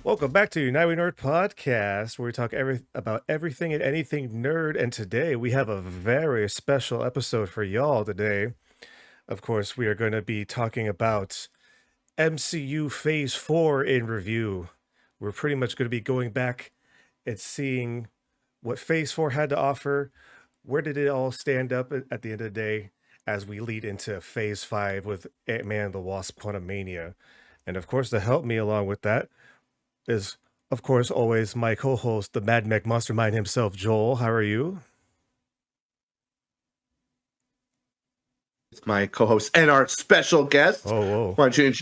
Welcome back to United We Nerd Podcast, where we talk about everything and anything nerd. And today we have a very special episode for y'all today. Of course, we are going to be talking about MCU Phase 4 in review. We're pretty much going to be going back and seeing what Phase 4 had to offer. Where did it all stand up at the end of the day as we lead into Phase 5 with Ant-Man and the Wasp: Quantumania? And of course, to help me along with that is, of course, always my co-host, the Mad Mech Mastermind himself, Joel. How are you? It's my co-host and our special guest. Oh, whoa. Why don't you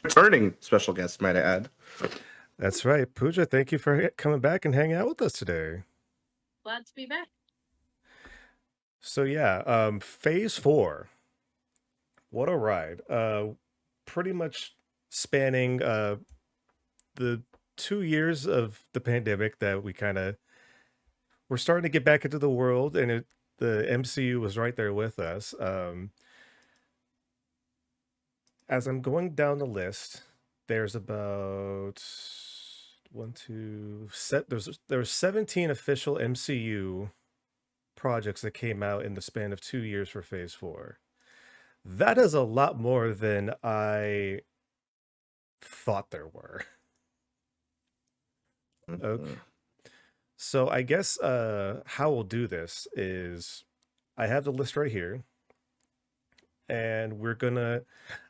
returning special guest, might I add? That's right. Pooja, thank you for coming back and hanging out with us today. Glad to be back. So yeah, Phase 4. What a ride. Pretty much spanning the 2 years of the pandemic that we're starting to get back into the world, and the MCU was right there with us. As I'm going down the list, there's about there's 17 official MCU projects that came out in the span of 2 years for Phase 4. That is a lot more than I thought there were. Okay. So I guess how we'll do this is I have the list right here, and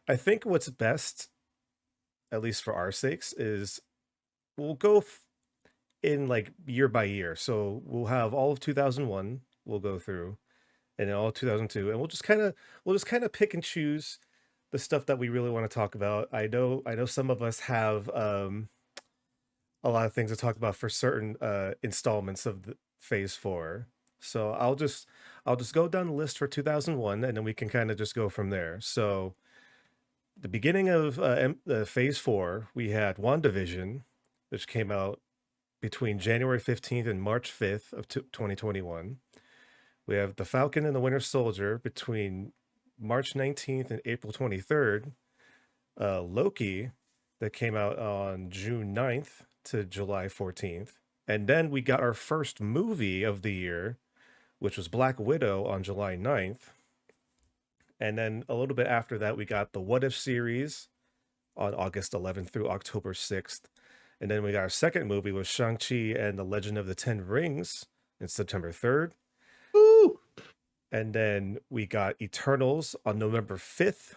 I think what's best, at least for our sakes, is we'll go in like year by year. So we'll have all of 2001 we'll go through, and then all of 2002, and we'll just kind of pick and choose the stuff that we really want to talk about. I know some of us have a lot of things to talk about for certain installments of the Phase 4. So I'll just go down the list for 2001, and then we can kind of just go from there. So the beginning of Phase 4, we had WandaVision, which came out between January 15th and March 5th of 2021. We have The Falcon and the Winter Soldier between March 19th and April 23rd. Loki, that came out on June 9th to July 14th. And then we got our first movie of the year, which was Black Widow on July 9th. And then a little bit after that, we got the What If series on August 11th through October 6th. And then we got our second movie with Shang-Chi and the Legend of the Ten Rings in September 3rd. Woo! And then we got Eternals on November 5th,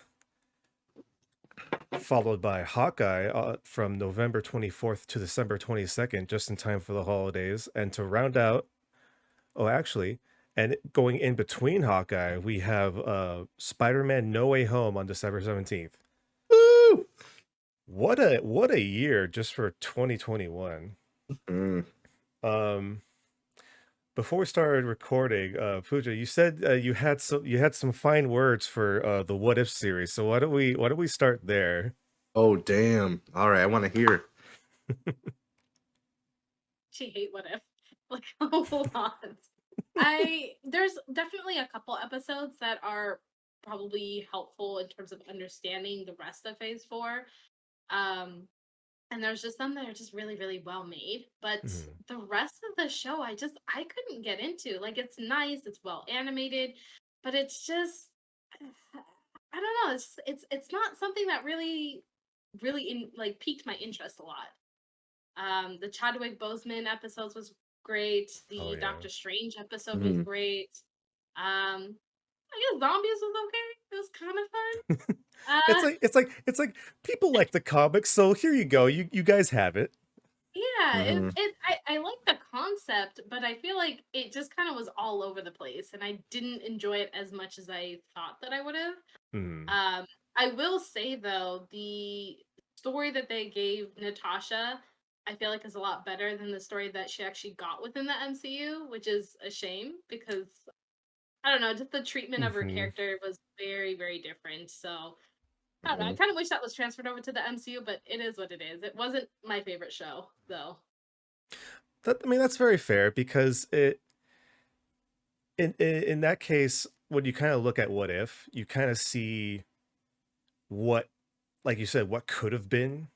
followed by Hawkeye from November 24th to December 22nd, just in time for the holidays. And to round out, and going in between Hawkeye, we have Spider-Man No Way Home on December 17th. Woo! What a year just for 2021. Before we started recording, Pooja, you said you had some fine words for the What If series. So why don't we start there? Oh damn! All right, I want to hear. She hate What If. Like a lot. There's definitely a couple episodes that are probably helpful in terms of understanding the rest of Phase 4. And there's just some that are just really, really well made. But the rest of the show, I couldn't get into. Like, it's nice, it's well animated, but it's just, I don't know. It's not something that really piqued my interest a lot. The Chadwick Boseman episodes was great. The Doctor Strange episode was great. I guess Zombies was okay. It was kind of fun. It's like people like the comics, so here you go. You guys have it. Yeah, I like the concept, but I feel like it just kind of was all over the place, and I didn't enjoy it as much as I thought that I would have. I will say though, the story that they gave Natasha, I feel like is a lot better than the story that she actually got within the MCU, which is a shame because I don't know, just the treatment of her character was very, very different. So I don't know. I kind of wish that was transferred over to the MCU, but it is what it is. It wasn't my favorite show, though. That's very fair because in that case, when you kind of look at What If, you kind of see what, like you said, what could have been,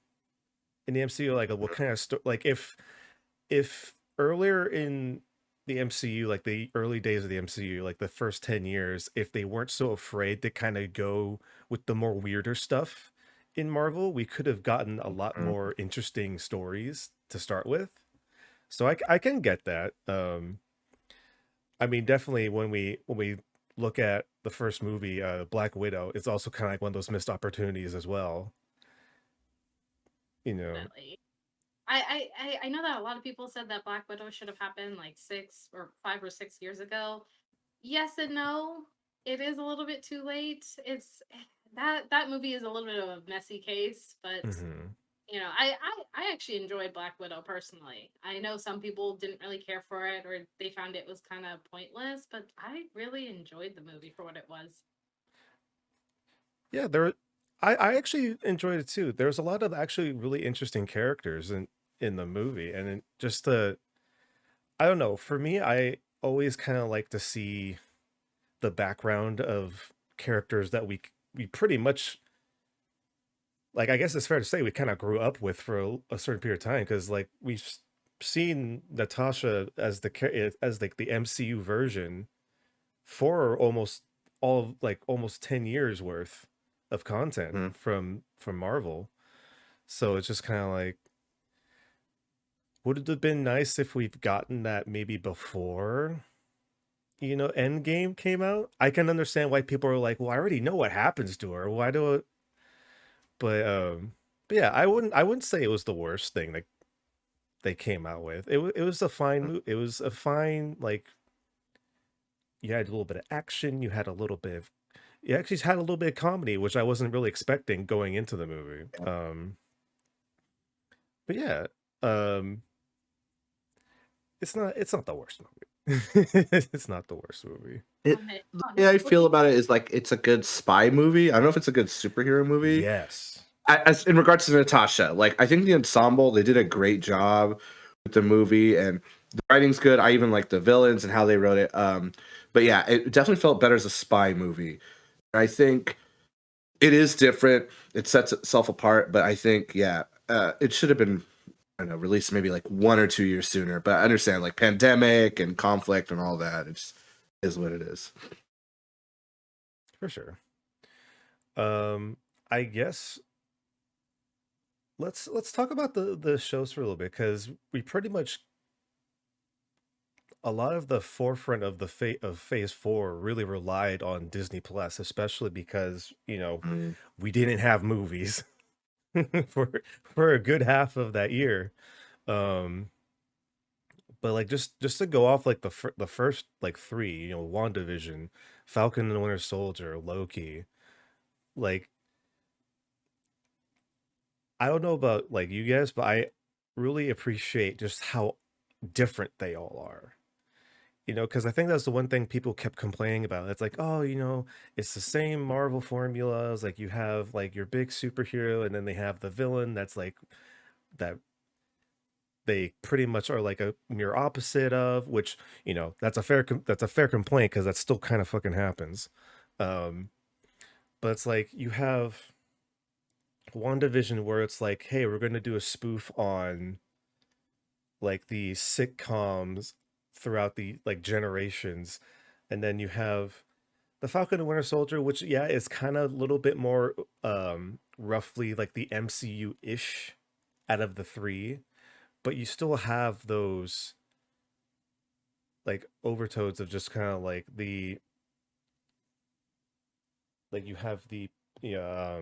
in the MCU, like what kind of like if earlier in the MCU, like the early days of the MCU, like the first 10 years, if they weren't so afraid to kind of go with the more weirder stuff in Marvel, we could have gotten a lot Mhm. more interesting stories to start with. So I can get that. I mean, definitely when we look at the first movie, Black Widow, it's also kind of like one of those missed opportunities as well. You know. Definitely. I know that a lot of people said that Black Widow should have happened like 5 or 6 years ago. Yes and no. It is a little bit too late. It's that movie is a little bit of a messy case, but Hmm. I actually enjoyed Black Widow personally. I know some people didn't really care for it or they found it was kind of pointless, but I really enjoyed the movie for what it was. Yeah, I actually enjoyed it too. There's a lot of actually really interesting characters in the movie, and just the I don't know. For me, I always kind of like to see the background of characters that we pretty much like. I guess it's fair to say we kind of grew up with for a certain period of time because like seen Natasha as as like the MCU version for almost 10 years worth of content Mhm. from Marvel. So it's just kind of like, would it have been nice if we've gotten that maybe before, Endgame came out? I can understand why people are like, well, I already know what happens to her. Why do it? But yeah, I wouldn't say it was the worst thing that they came out with. It was a fine it was a fine, like, you had a little bit of action, you actually had a little bit of comedy, which I wasn't really expecting going into the movie. But yeah, um it's not the worst movie. It's not the worst movie. It On it, the on way it. I What do feel you about it is like it's a good spy movie. I don't know if it's a good superhero movie. Yes. As in regards to Natasha, like I think the ensemble they did a great job with the movie, and the writing's good. I even like the villains and how they wrote it. But yeah, it definitely felt better as a spy movie. I think it is different. It sets itself apart, but I think yeah, it should have been I don't know released maybe like 1 or 2 years sooner. But I understand like pandemic and conflict and all that. It just is what it is. For sure. I guess let's talk about the shows for a little bit because we pretty much a lot of the forefront of the fate of Phase 4 really relied on Disney Plus, especially because Mm. we didn't have movies for a good half of that year. Um, but like just to go off like the first like three, WandaVision, Falcon and the Winter Soldier, Loki, like I don't know about like you guys, but I really appreciate just how different they all are. Because I think that's the one thing people kept complaining about. It's like, oh, it's the same Marvel formulas. Like you have like your big superhero, and then they have the villain that's like that they pretty much are like a mere opposite of, which that's a fair complaint because that still kind of fucking happens. Um, but it's like you have WandaVision where it's like, hey, we're gonna do a spoof on like the sitcoms throughout the like generations, and then you have the Falcon and Winter Soldier, which yeah is kind of a little bit more roughly like the MCU ish out of the three, but you still have those like overtones of just kind of like you have yeah,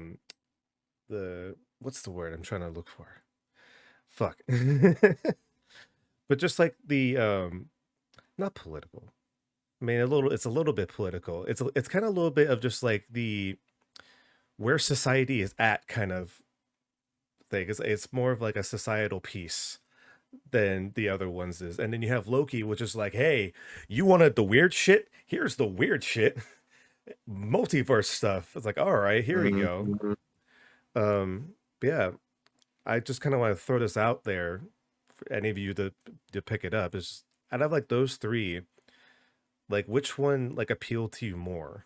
the what's the word I'm trying to look for? Fuck. But just like the not political. I mean, it's a little bit political. It's kind of a little bit of just like the where society is at kind of thing. It's more of like a societal piece than the other ones is. And then you have Loki, which is like, hey, you wanted the weird shit? Here's the weird shit. Multiverse stuff. It's like, all right, here we go. Mhm. But yeah, I just kind of want to throw this out there for any of you to pick it up. Is out of like those three, like which one like appealed to you more?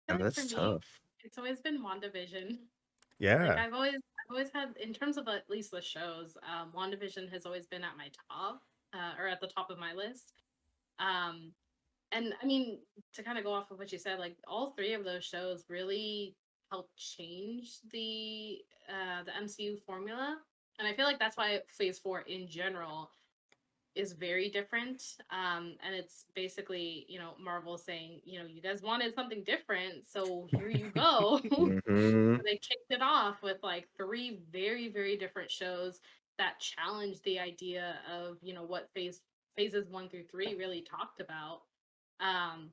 feel And like for that's me, tough. it's always been WandaVision. Like Yeah. I've always had, in terms of at least the shows, WandaVision has always been at my top, or at the top of my list. Um, and I mean, to kind of go off of what you said, like all three of those shows really helped change the MCU formula, and I feel like that's why Phase Four in general is very different. And it's basically, Marvel saying, you guys wanted something different, so here you go. Hmm. They kicked it off with like three very, very different shows that challenged the idea of, what phases 1 through 3 really talked about. Um,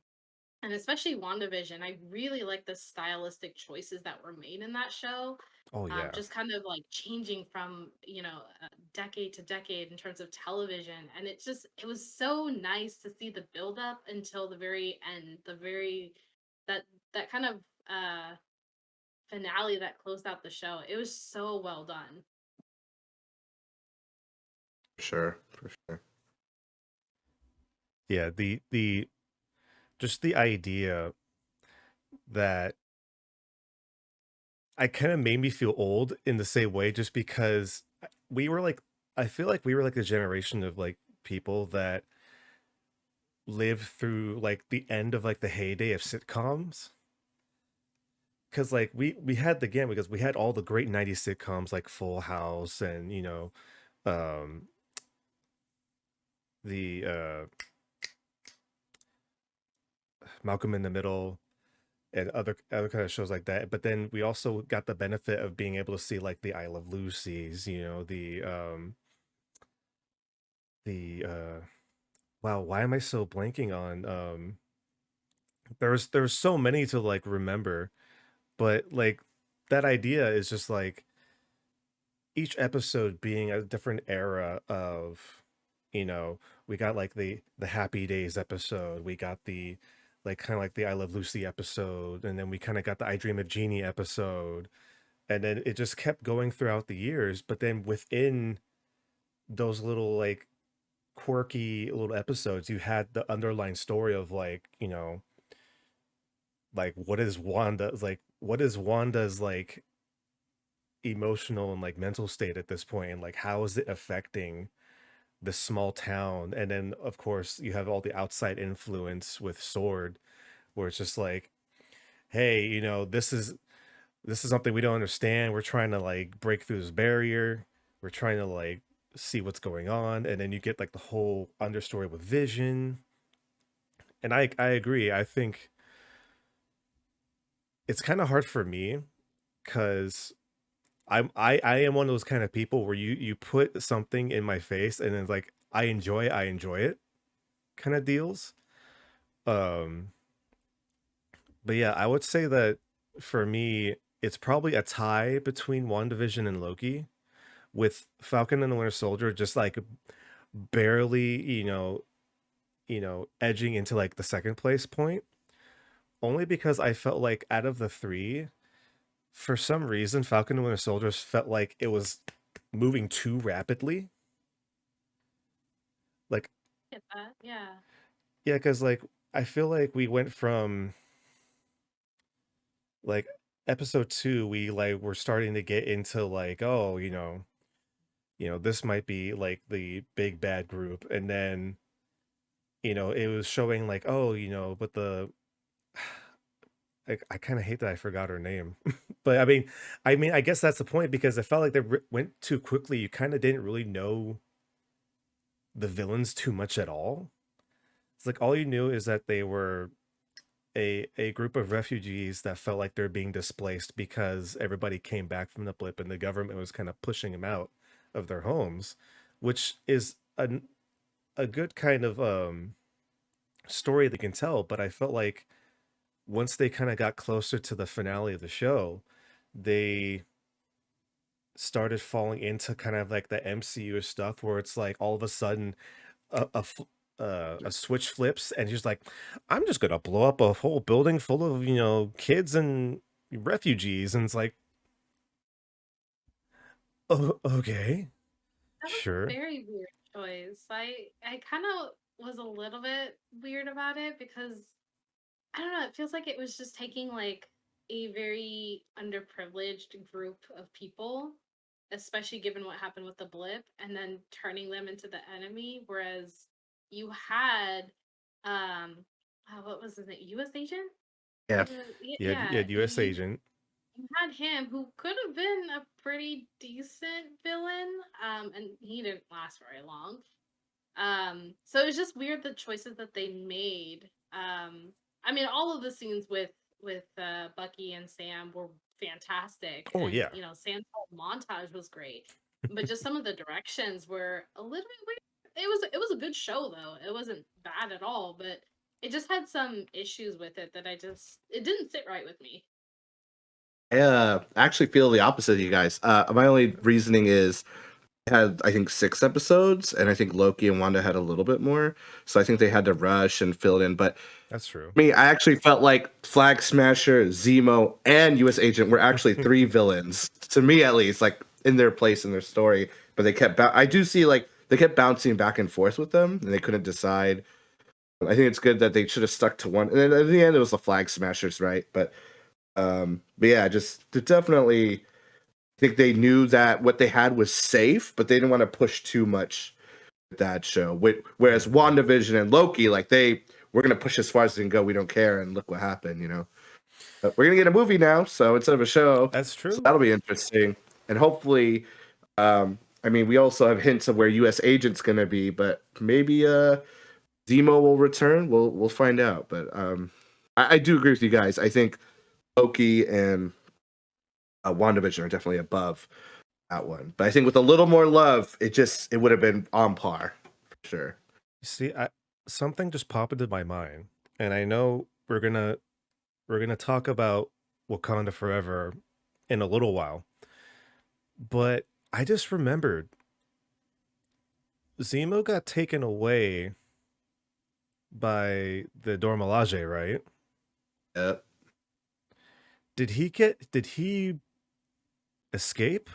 and especially WandaVision, I really like the stylistic choices that were made in that show. Oh yeah. Just kind of like changing from, decade to decade in terms of television. And it was so nice to see the build up until the very end, that, that kind of, finale that closed out the show. It was so well done. Sure, for sure. Yeah, the just the idea that I kind of made me feel old in the same way just because we were like I feel like we were like a generation of like people that lived through like the end of like the heyday of sitcoms. Cause like we had the game because we had all the great 90s sitcoms like Full House and um the Malcolm in the Middle and other kind of shows like that. But then we also got the benefit of being able to see like the I Love Lucy's, the wow, why am I so blanking on there's so many to like remember, but like that idea is just like each episode being a different era of we got like the Happy Days episode, we got the like kind of like the I Love Lucy episode, and then we kind of got the I Dream of Jeannie episode, and then it just kept going throughout the years. But then within those little like quirky little episodes, you had the underlying story of like like what is Wanda's like emotional and like mental state at this point, and like how is it affecting this small town. And then of course you have all the outside influence with Sword, where it's just like, hey, this is something we don't understand. We're trying to like break through this barrier. We're trying to like see what's going on. And then you get like the whole understory with Vision. And I agree. I think it's kind of hard for me because I am one of those kind of people where you put something in my face and it's like I enjoy it kind of deals. Um but yeah, I would say that for me it's probably a tie between WandaVision and Loki, with Falcon and the Winter Soldier just like barely, edging into like the second place point. Only because I felt like out of the three, for some reason, Falcon and Winter Soldier felt like it was moving too rapidly. Like, Get that? Yeah. yeah, because like I feel like we went from like episode two, we like we're starting to get into like, oh, this might be like the big bad group, and then it was showing like, oh, but the I kind of hate that I forgot her name, but I guess that's the point because I felt like they went too quickly. You kind of didn't really know the villains too much at all. It's like all you knew is that they were a group of refugees that felt like they're being displaced because everybody came back from the blip and the government was kind of pushing them out of their homes, which is a good kind of story they can tell. But I felt like once they kind of got closer to the finale of the show, they started falling into kind of like the MCU stuff where it's like all of a sudden a switch flips and he's like, I'm just gonna blow up a whole building full of kids and refugees, and it's like, oh, okay, That was a sure. very weird choice. I kind of was a little bit weird about it because I don't know, it feels like it was just taking like a very underprivileged group of people, especially given what happened with the blip, and then turning them into the enemy. Whereas you had, what was his name? U.S. agent? Yeah. You Yeah, had U.S. agent. you had him who could have been a pretty decent villain, and he didn't last very long. So it was just weird the choices that they made. I mean, all of the scenes with Bucky and Sam were fantastic, Oh and yeah, Sam's whole montage was great. But just some of the directions were a little bit weird. It was a good show though. It wasn't bad at all, but it just had some issues with it that it didn't sit right with me. I actually feel the opposite of you guys. My only reasoning is it had, I think, 6 episodes, and I think Loki and Wanda had a little bit more. So I think they had to rush and fill it in. But that's true. me, I actually felt like Flag Smasher, Zemo, and U.S. Agent were actually 3 villains, to me at least, like in their place in their story. But they kept, I do see like they kept bouncing back and forth with them, and they couldn't decide. I think it's good that they should have stuck to one. And then at the end, it was the Flag Smashers, right? But yeah, just definitely I think they knew that what they had was safe, but they didn't want to push too much with that show. Whereas WandaVision and Loki, like we're gonna push as far as they can go. We don't care, and look what happened, you know. But we're gonna get a movie now, so instead of a show, That's so true. that'll be interesting. And hopefully, I mean, we also have hints of where U.S. Agent's gonna be, but maybe Zemo will return. We'll find out. But I do agree with you guys. I think Loki and WandaVision are definitely above that one. But I think with a little more love, it would have been on par for sure. You see, something just popped into my mind, and I know we're gonna talk about Wakanda Forever in a little while, but I just remembered Zemo got taken away by the Dormelage, right? Yeah. Did he escape?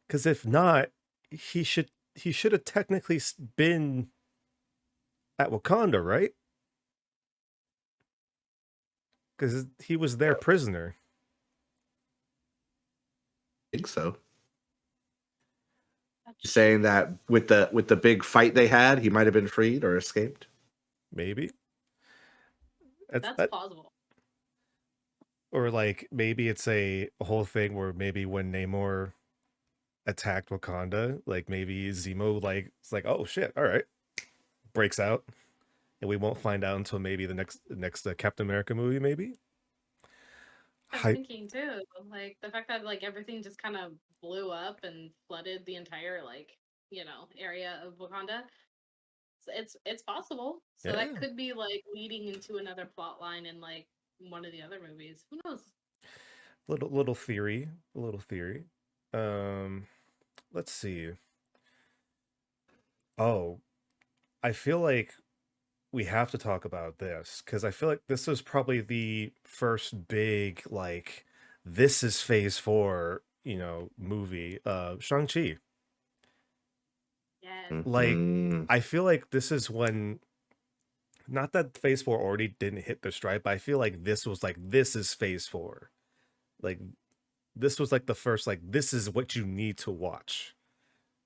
Because if not, he should have technically been at Wakanda, right? Because he was their prisoner. I think so. You're saying that with the big fight they had, he might have been freed or escaped. Maybe That's plausible. or like maybe it's a whole thing where maybe when Namor attacked Wakanda, like maybe Zemo like it's like, oh shit, all right, breaks out, and we won't find out until maybe the next Captain America movie, maybe. I was Hype. thinking too, like the fact that like everything just kind of blew up and flooded the entire like area of Wakanda. So it's possible. So that Yeah, could be like leading into another plot line in like one of the other movies. Who knows? little theory, a little theory. Um, let's see. Oh, I feel like we have to talk about this because I feel like this was probably the first big like this is phase four, movie. Shang-Chi. Yes. Like Mm-hmm. I feel like this is when not that phase four already didn't hit the stride, but I feel like this is phase four. Like this was like the first like this is what you need to watch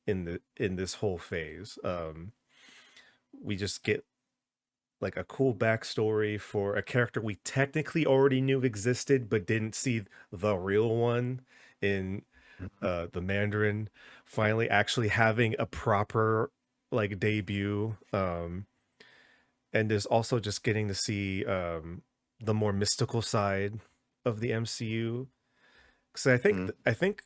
in this whole phase. We just get like a cool backstory for a character we technically already knew existed but didn't see the real one in the Mandarin finally actually having a proper like debut. And there's also just getting to see the more mystical side of the MCU. Because I think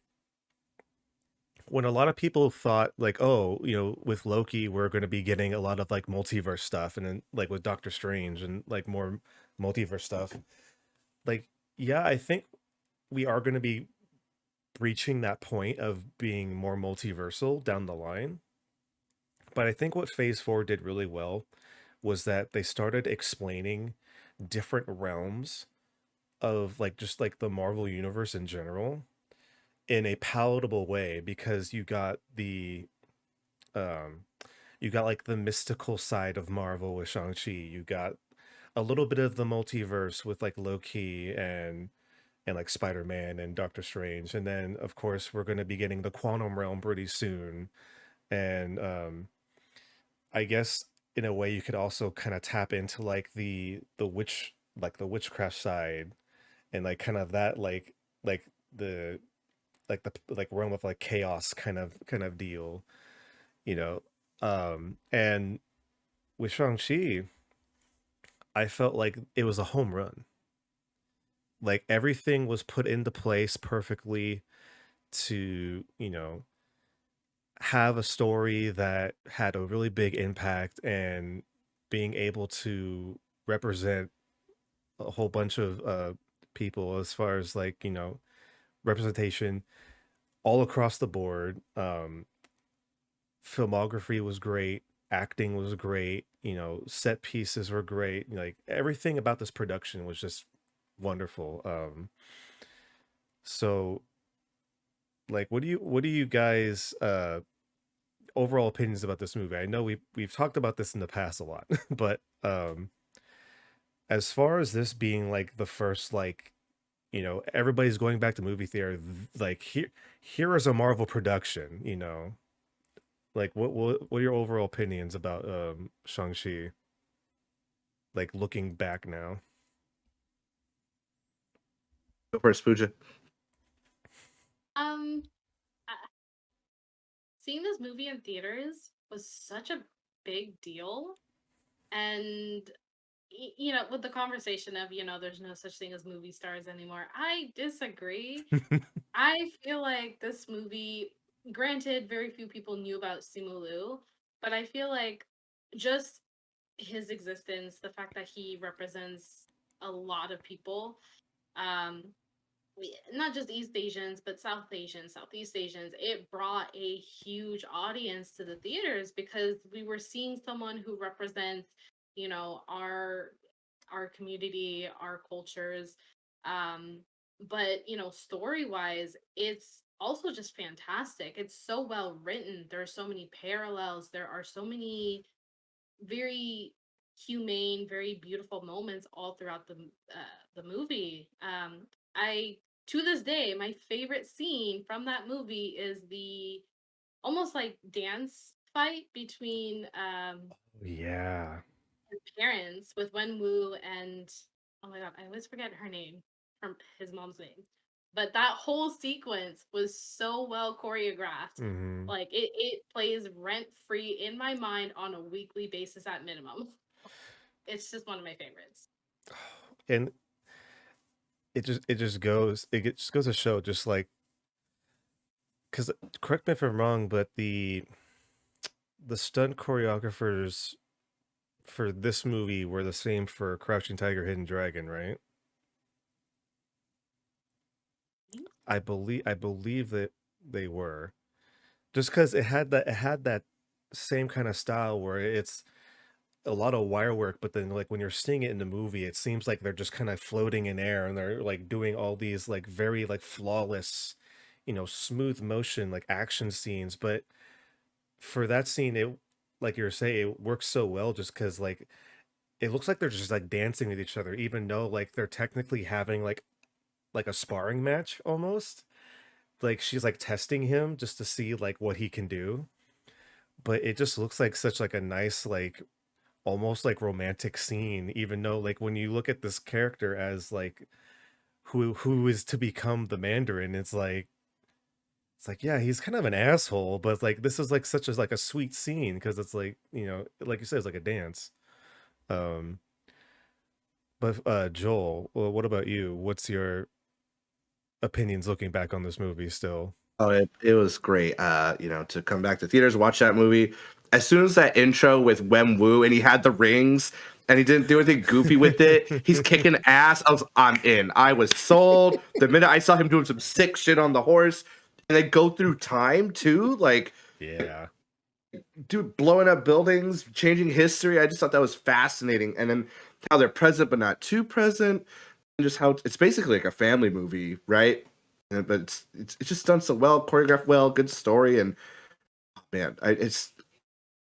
when a lot of people thought like, oh, with Loki we're going to be getting a lot of like multiverse stuff, and then like with Doctor Strange and like more multiverse stuff, like yeah, I think we are going to be reaching that point of being more multiversal down the line. But I think what Phase 4 did really well was that they started explaining different realms of like just like the Marvel universe in general in a palatable way, because um you got like the mystical side of Marvel with Shang-Chi. You got a little bit of the multiverse with like Loki and like Spider-Man and Doctor Strange, and then of course we're going to be getting the quantum realm pretty soon. And I guess in a way you could also kind of tap into like the witchcraft side, and like kind of that like the the realm of like chaos kind of deal, you know. And with Shang-Chi, I felt like it was a home run. Like everything was put into place perfectly to, have a story that had a really big impact, and being able to represent a whole bunch of people as far as like, representation all across the board. Filmography was great, acting was great, set pieces were great. Like everything about this production was just wonderful. So like what do you guys overall opinions about this movie? I know we've talked about this in the past a lot, but as far as this being like the first, like, everybody's going back to movie theater, like here is a Marvel production, like what are your overall opinions about Shang-Chi, like looking back now? Go first, Pooja. Um, uh, Seeing this movie in theaters was such a big deal, and with the conversation of there's no such thing as movie stars anymore. I disagree. I feel like this movie, granted, very few people knew about Simu Liu, but I feel like just his existence, the fact that he represents a lot of people, um, not just East Asians, but South Asians, Southeast Asians, it brought a huge audience to the theaters because we were seeing someone who represents, our community, our cultures. Um, but story wise, it's also just fantastic. It's so well written. There are so many parallels. There are so many very humane, very beautiful moments all throughout the movie. I To this day, my favorite scene from that movie is the almost like dance fight between Yeah. his parents with Wenwu and oh my god, I always forget her name from his mom's name. But that whole sequence was so well choreographed. Hmm. Like it plays rent free in my mind on a weekly basis at minimum. It's just one of my favorites. And it just goes to show, just like, because correct me if I'm wrong, but the stunt choreographers for this movie were the same for Crouching Tiger, Hidden Dragon, right? I believe that they were, just because it had that same kind of style where it's a lot of wire work, but then like when you're seeing it in the movie, it seems like they're just kind of floating in air, and they're like doing all these like very like flawless, smooth motion like action scenes. But for that scene, it, like you're saying, it works so well just because like it looks like they're just like dancing with each other, even though like they're technically having like a sparring match almost. Like she's like testing him just to see like what he can do. But it just looks like such like a nice, like almost like romantic scene, even though like when you look at this character as like who is to become the Mandarin, it's like, yeah, he's kind of an asshole, but like this is like such as like a sweet scene because it's like, like you said, it's like a dance. Um, but Joel, well, what about you? What's your opinions looking back on this movie still? Oh, it was great. To come back to theaters, watch that movie. As soon as that intro with Wem Wu and he had the rings and he didn't do anything goofy with it, he's kicking ass. I'm in. I was sold. The minute I saw him doing some sick shit on the horse, and they go through time too, like Yeah. dude blowing up buildings, changing history. I just thought that was fascinating. And then how they're present but not too present, and just how it's basically like a family movie, right? But it's just done so well, choreographed well, good story, and man, it's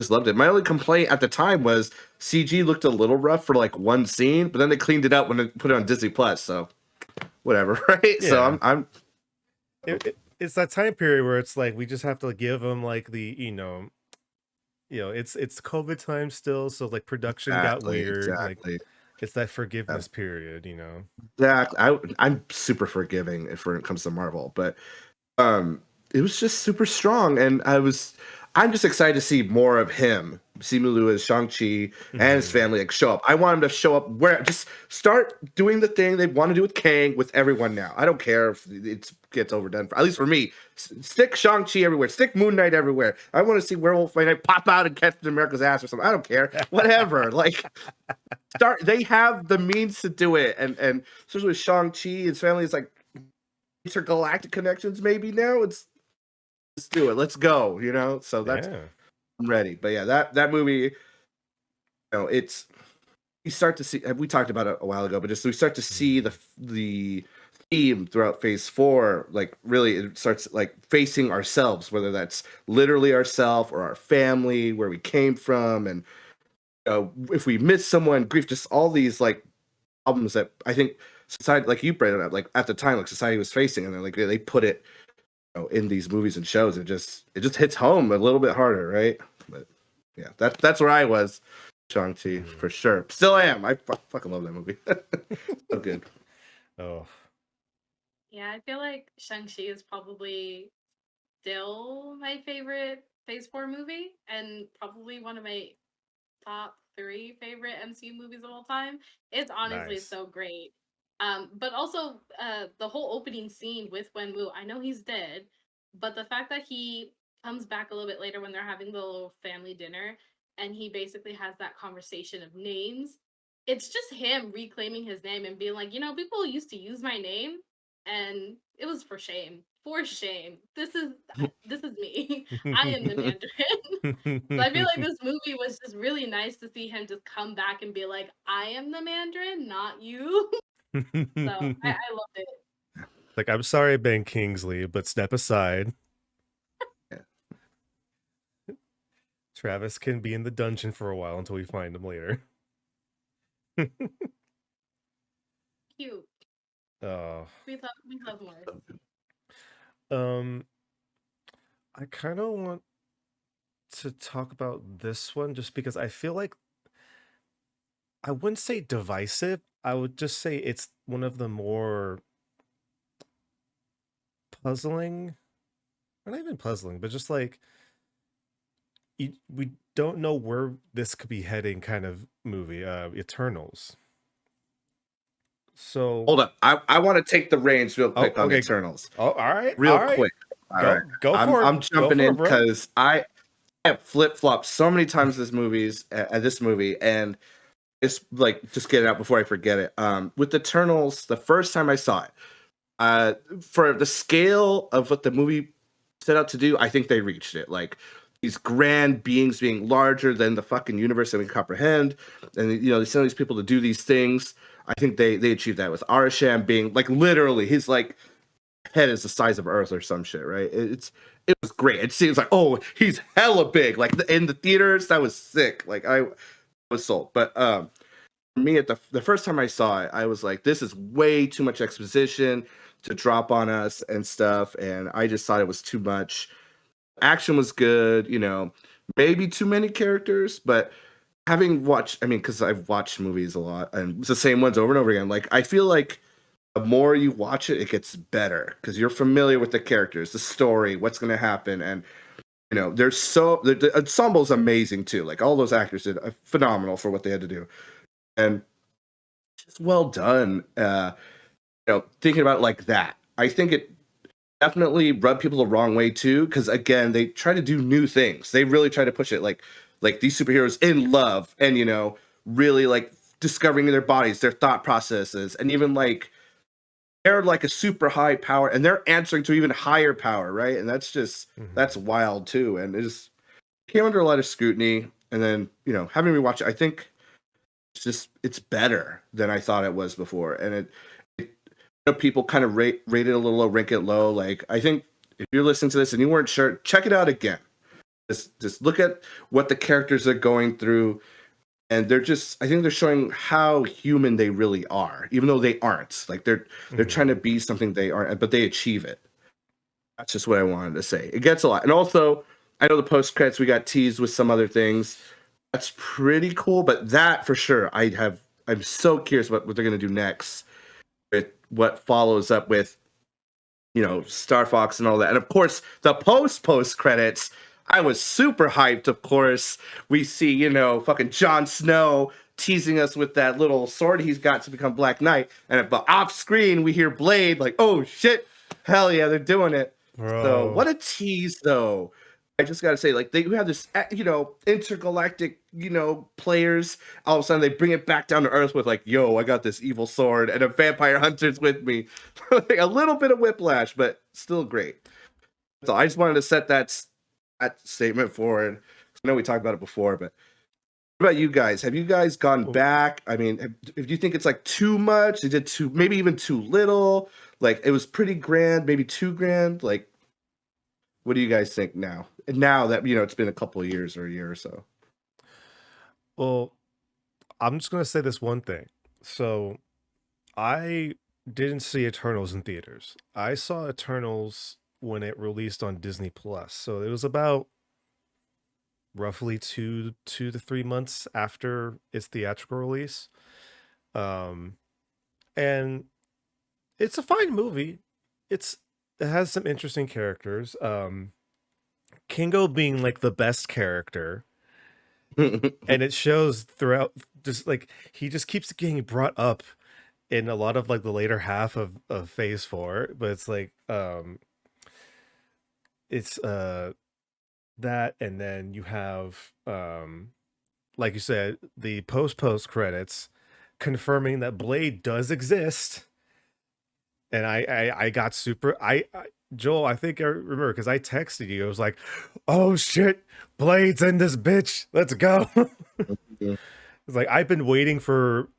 just loved it. My only complaint at the time was CG looked a little rough for like one scene, but then they cleaned it up when they put it on Disney Plus. So whatever, right? So Yeah. I'm It's that time period where it's like we just have to give them like the it's COVID time still, so like production got weird. Like exactly. it's that forgiveness period, Exactly. I'm super forgiving if when it comes to Marvel, but it was just super strong, and I'm just excited to see more of him, Simu Liu as Shang-Chi and his family like show up. I want him to show up where just start doing the thing they want to do with Kang with everyone now. I don't care if it gets overdone, at least for me. Stick Shang-Chi everywhere, stick Moon Knight everywhere. I want to see Werewolf by Night pop out and Captain America's ass or something. I don't care. Whatever. Like they have the means to do it, and especially with Shang-Chi, his family is like intergalactic connections maybe now. Let's do it. Let's go, So I'm ready. But yeah, that movie, it's you start to see, we talked about it a while ago, but just we start to see the theme throughout phase 4, like really it starts like facing ourselves, whether that's literally ourselves or our family, where we came from, and if we miss someone, grief, just all these like problems that I think society, like you brought it up, like at the time, like society was facing, and then like they put it in these movies and shows. It just hits home a little bit harder, right? But yeah, that's where I was. Shang-Chi for sure. Still am. I fucking love that movie. So good. Oh Yeah, I feel like Shang-Chi is probably still my favorite Phase 4 movie, and probably one of my top 3 favorite MCU movies of all time. It's honestly nice. so great. But also the whole opening scene with Wenwu, I know he's dead, but the fact that he comes back a little bit later when they're having the little family dinner, and he basically has that conversation of names. It's just him reclaiming his name and being like, people used to use my name, and it was for shame. For shame. This is me. I am the Mandarin. So I feel like this movie was just really nice to see him just come back and be like, I am the Mandarin, not you. So I loved it. Like, I'm sorry, Ben Kingsley, but step aside. Travis can be in the dungeon for a while until we find him later. Cute. Oh. We love more. I kind of want to talk about this one just because I feel like I wouldn't say divisive. I would just say it's one of the more puzzling, or not even puzzling, but just like we don't know where this could be heading kind of movie, Eternals. So hold up, I want to take the reins real quick on okay. Eternals. Oh, all right, Real all right. quick. All right. Go for it. I'm jumping in bro. because I have flip flopped so many times this movie, and it's like just get it out before I forget it. With Eternals, the first time I saw it, for the scale of what the movie set out to do, I think they reached it. Like these grand beings being larger than the fucking universe that we can comprehend, and they send these people to do these things. I think they achieved that with Arasham being like literally his like head is the size of Earth or some shit, right? It was great. It seems like, oh, he's hella big. Like in the theaters, that was sick. Like I was sold. But for me, at the first time I saw it, I was like, this is way too much exposition to drop on us and stuff, and I just thought it was too much. Action was good, maybe too many characters, but having watched, I mean, because I've watched movies a lot and it's the same ones over and over again. Like I feel like the more you watch it, it gets better because you're familiar with the characters, the story, what's going to happen, and the ensemble is amazing too. Like all those actors did phenomenal for what they had to do, and just well done. Thinking about it like that, I think it definitely rubbed people the wrong way too. Because again, they try to do new things. They really try to push it, like these superheroes in love, and really like discovering their bodies, their thought processes, and even like they're like a super high power and they're answering to even higher power, right? And that's just that's wild too. And it just came under a lot of scrutiny. And then, having me watch it, I think it's better than I thought it was before. And people kind of rate it a little low, rank it low. Like I think if you're listening to this and you weren't sure, check it out again. Just look at what the characters are going through, and I think they're showing how human they really are, even though they aren't. Like they're Mhm. trying to be something they aren't, but they achieve it. That's just what I wanted to say. It gets a lot. And also, I know the post credits we got teased with some other things. That's pretty cool, but that for sure I'm so curious what they're gonna do next with what follows up with, Star Fox and all that. And of course, the post credits, I was super hyped, of course. We see, fucking Jon Snow teasing us with that little sword he's got to become Black Knight. And but off screen, we hear Blade, like, oh shit, hell yeah, they're doing it. So Bro. what a tease, though. I just gotta say, like, they have this, intergalactic, players. All of a sudden, they bring it back down to Earth with like, "Yo, I got this evil sword, and a vampire hunter's with me." Like, a little bit of whiplash, but still great. So I just wanted to set that statement forward. I know we talked about it before, but what about you guys? Have you guys gone Well, back? I mean, if you think it's like too much, they did too, maybe even too little. Like it was pretty grand, maybe too grand. Like, what do you guys think now? And now that it's been a couple of years or a year or so. well, I'm just gonna say this one thing. So I didn't see Eternals in theaters. I saw Eternals when it released on Disney Plus. So it was about roughly 2 to 3 months after its theatrical release. Um, and it's a fine movie. It has some interesting characters. Kingo being like the best character, and it shows throughout. Just like he just keeps getting brought up in a lot of like the later half of Phase 4, but it's like it's that, and then you have like you said, the post credits confirming that Blade does exist. And I got super Joel, I think I remember because I texted you. I was like, "Oh shit, Blade's in this bitch. Let's go." It's like I've been waiting for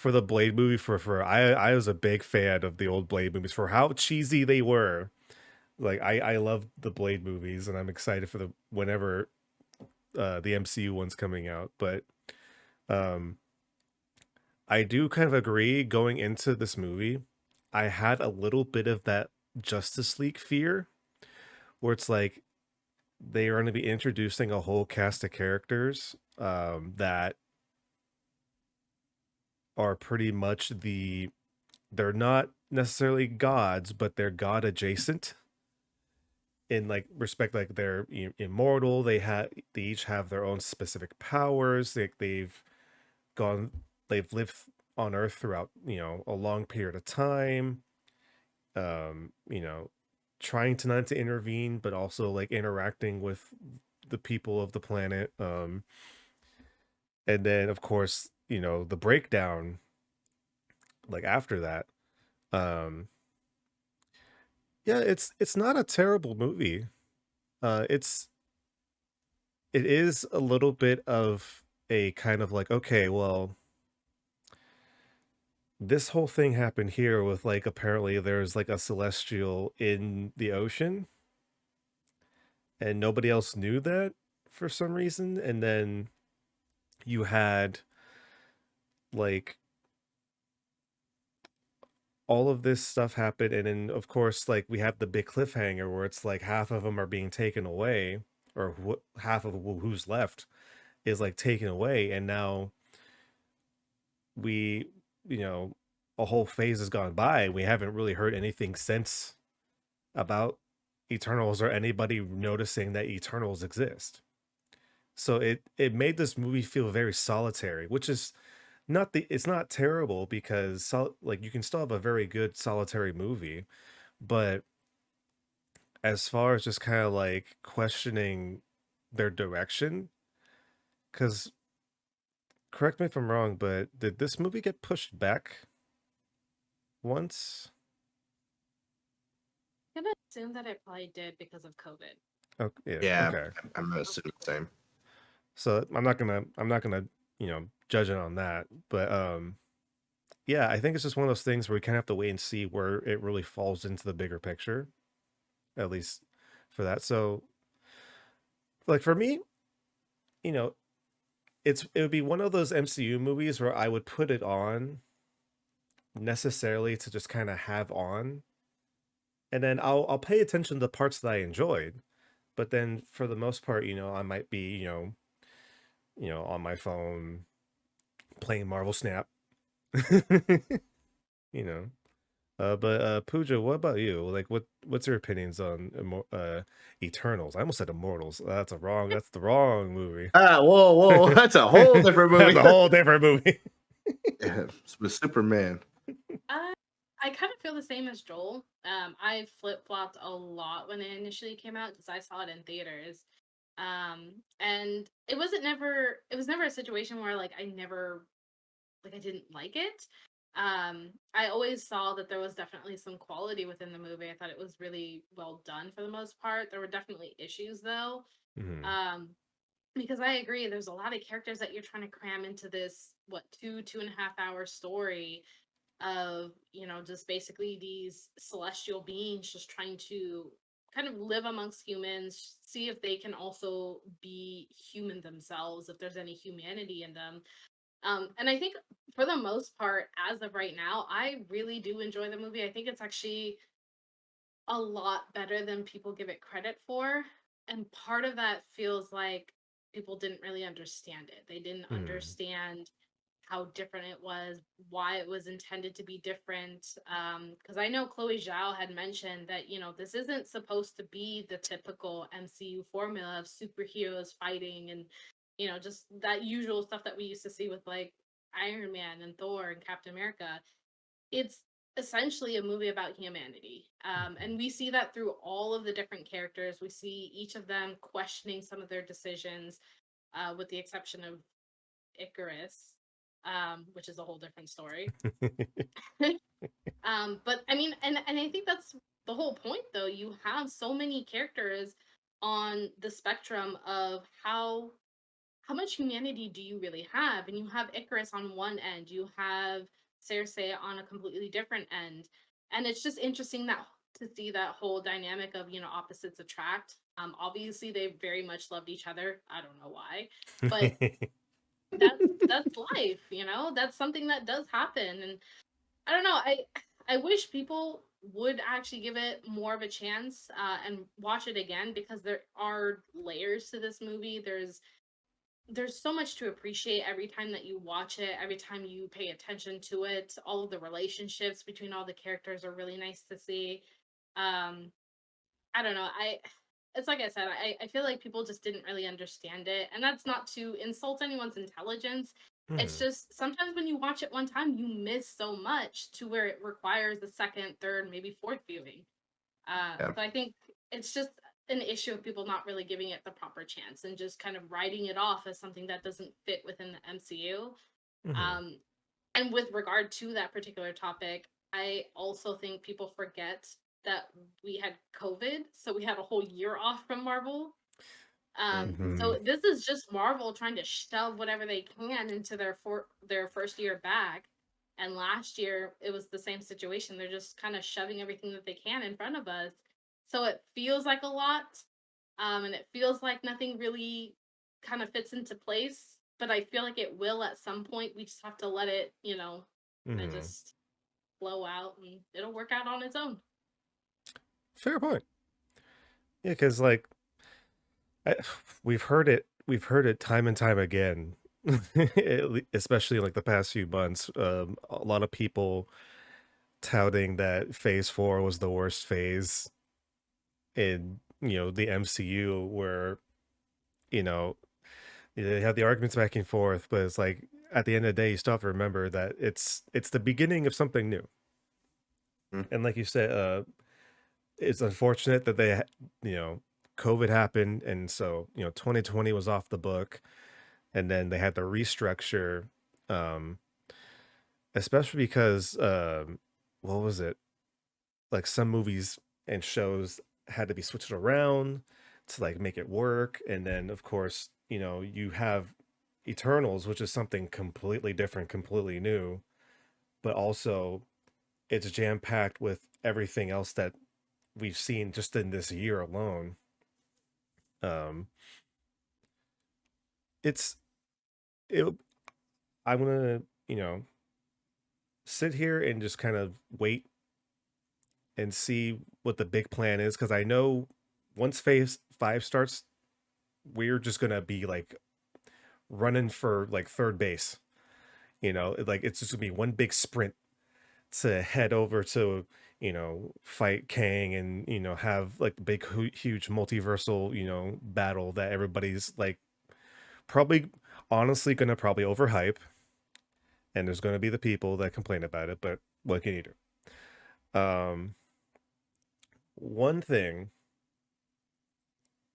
the Blade movie for I was a big fan of the old Blade movies for how cheesy they were. Like I love the Blade movies, and I'm excited for the whenever the MCU one's coming out. But um I do kind of agree going into this movie. I had a little bit of that Justice League fear where it's like they are going to be introducing a whole cast of characters that are pretty much they're not necessarily gods, but they're god adjacent in like respect, like they're immortal. They each have their own specific powers. Gone they've lived on Earth throughout a long period of time. um you know Trying to not to intervene, but also like interacting with the people of the planet. And then of course the breakdown like after that. um yeah, it's not a terrible movie. It is a little bit of a kind of like, okay, well, this whole thing happened here with like apparently there's like a celestial in the ocean and nobody else knew that for some reason. And then you had like all of this stuff happen, and then of course like we have the big cliffhanger where it's like half of them are being taken away, or half of who's left is like taken away, and now we you know a whole phase has gone by. We haven't really heard anything since about Eternals or anybody noticing that Eternals exist. So it made this movie feel very solitary, which is not it's not terrible because like you can still have a very good solitary movie. But as far as just kind of like questioning their direction, because correct me if I'm wrong, but did this movie get pushed back once? I'm gonna assume that it probably did because of COVID. Oh, yeah, Yeah, okay. I'm assuming the same. So I'm not gonna judge it on that. But yeah, I think it's just one of those things where we kind of have to wait and see where it really falls into the bigger picture, at least for that. So like for me, you know, it would be one of those MCU movies where I would put it on necessarily to just kind of have on, and then I'll pay attention to the parts that I enjoyed. But then for the most part, I might be, on my phone playing Marvel Snap. you know. But Pooja, what about you? Like, what's your opinions on Eternals? I almost said Immortals. That's the wrong movie. Whoa, that's a whole different movie. That's a whole different movie. Yeah, with Superman. I kind of feel the same as Joel. I flip-flopped a lot when it initially came out because I saw it in theaters. And it was never a situation where like I didn't like it. I always saw that there was definitely some quality within the movie. I thought it was really well done for the most part. There were definitely issues though. Mhm. Because I agree, there's a lot of characters that you're trying to cram into this, 2.5 hour story of, just basically these celestial beings just trying to kind of live amongst humans, see if they can also be human themselves, if there's any humanity in them. And I think for the most part, as of right now, I really do enjoy the movie. I think it's actually a lot better than people give it credit for. And part of that feels like people didn't really understand it. They didn't Mhm. understand how different it was, why it was intended to be different. Because I know Chloe Zhao had mentioned that, this isn't supposed to be the typical MCU formula of superheroes fighting and, just that usual stuff that we used to see with like Iron Man and Thor and Captain America. It's essentially a movie about humanity. And we see that through all of the different characters. We see each of them questioning some of their decisions, with the exception of Icarus, which is a whole different story. But I mean, and I think that's the whole point, though. You have so many characters on the spectrum of how much humanity do you really have? And you have Icarus on one end, you have Cersei on a completely different end, and it's just interesting that to see that whole dynamic of opposites attract. Obviously they very much loved each other. I don't know why, but that's life. That's something that does happen, and I don't know. I wish people would actually give it more of a chance, and watch it again, because there are layers to this movie. There's so much to appreciate every time that you watch it, every time you pay attention to it. All of the relationships between all the characters are really nice to see. Um, I don't know. It's like I said, I feel like people just didn't really understand it. And that's not to insult anyone's intelligence. It's Mhm. just sometimes when you watch it one time, you miss so much to where it requires a second, third, maybe fourth viewing. Yeah. So I think it's just an issue of people not really giving it the proper chance and just kind of writing it off as something that doesn't fit within the MCU. Mhm. Um, and with regard to that particular topic, I also think people forget that we had COVID, so we had a whole year off from Marvel. Mhm. So this is just Marvel trying to shove whatever they can into their first year back. And last year it was the same situation. They're just kind of shoving everything that they can in front of us. So it feels like a lot, and it feels like nothing really kind of fits into place. But I feel like it will at some point. We just have to let it, kind of Mhm. just flow out, and it'll work out on its own. Fair point. Yeah, because like I, we've heard it time and time again, especially like the past few months. A lot of people touting that Phase 4 was the worst phase in the MCU, where you know they have the arguments back and forth, but it's like at the end of the day, you still have to remember that it's the beginning of something new. Mm. And like you said, it's unfortunate that you know, COVID happened, and so 2020 was off the book, and then they had to restructure, um, especially because what was it? Like some movies and shows had to be switched around to like make it work, and then of course you have Eternals, which is something completely different, completely new, but also it's jam packed with everything else that we've seen just in this year alone. Um, it's it. I'm gonna sit here and just kind of wait and see what the big plan is because I know once Phase 5 starts, we're just gonna be like running for like third base. Like it's just gonna be one big sprint to head over to fight Kang and have like the big huge multiversal battle that everybody's like probably honestly gonna probably overhype, and there's gonna be the people that complain about it, but what can you do? One thing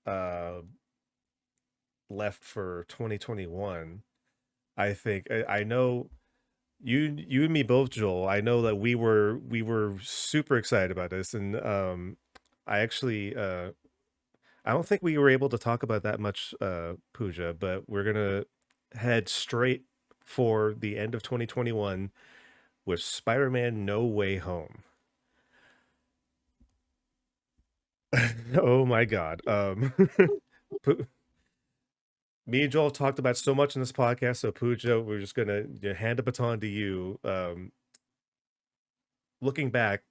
uh left for 2021, I think I know you and me both, Joel. I know that we were super excited about this, and I actually I don't think we were able to talk about that much, Pooja, but we're gonna head straight for the end of 2021 with Spider-Man No Way Home. Oh my God. Poo- Me and Joel talked about so much in this podcast, so Pooja, we're just gonna hand the baton to you. Looking back,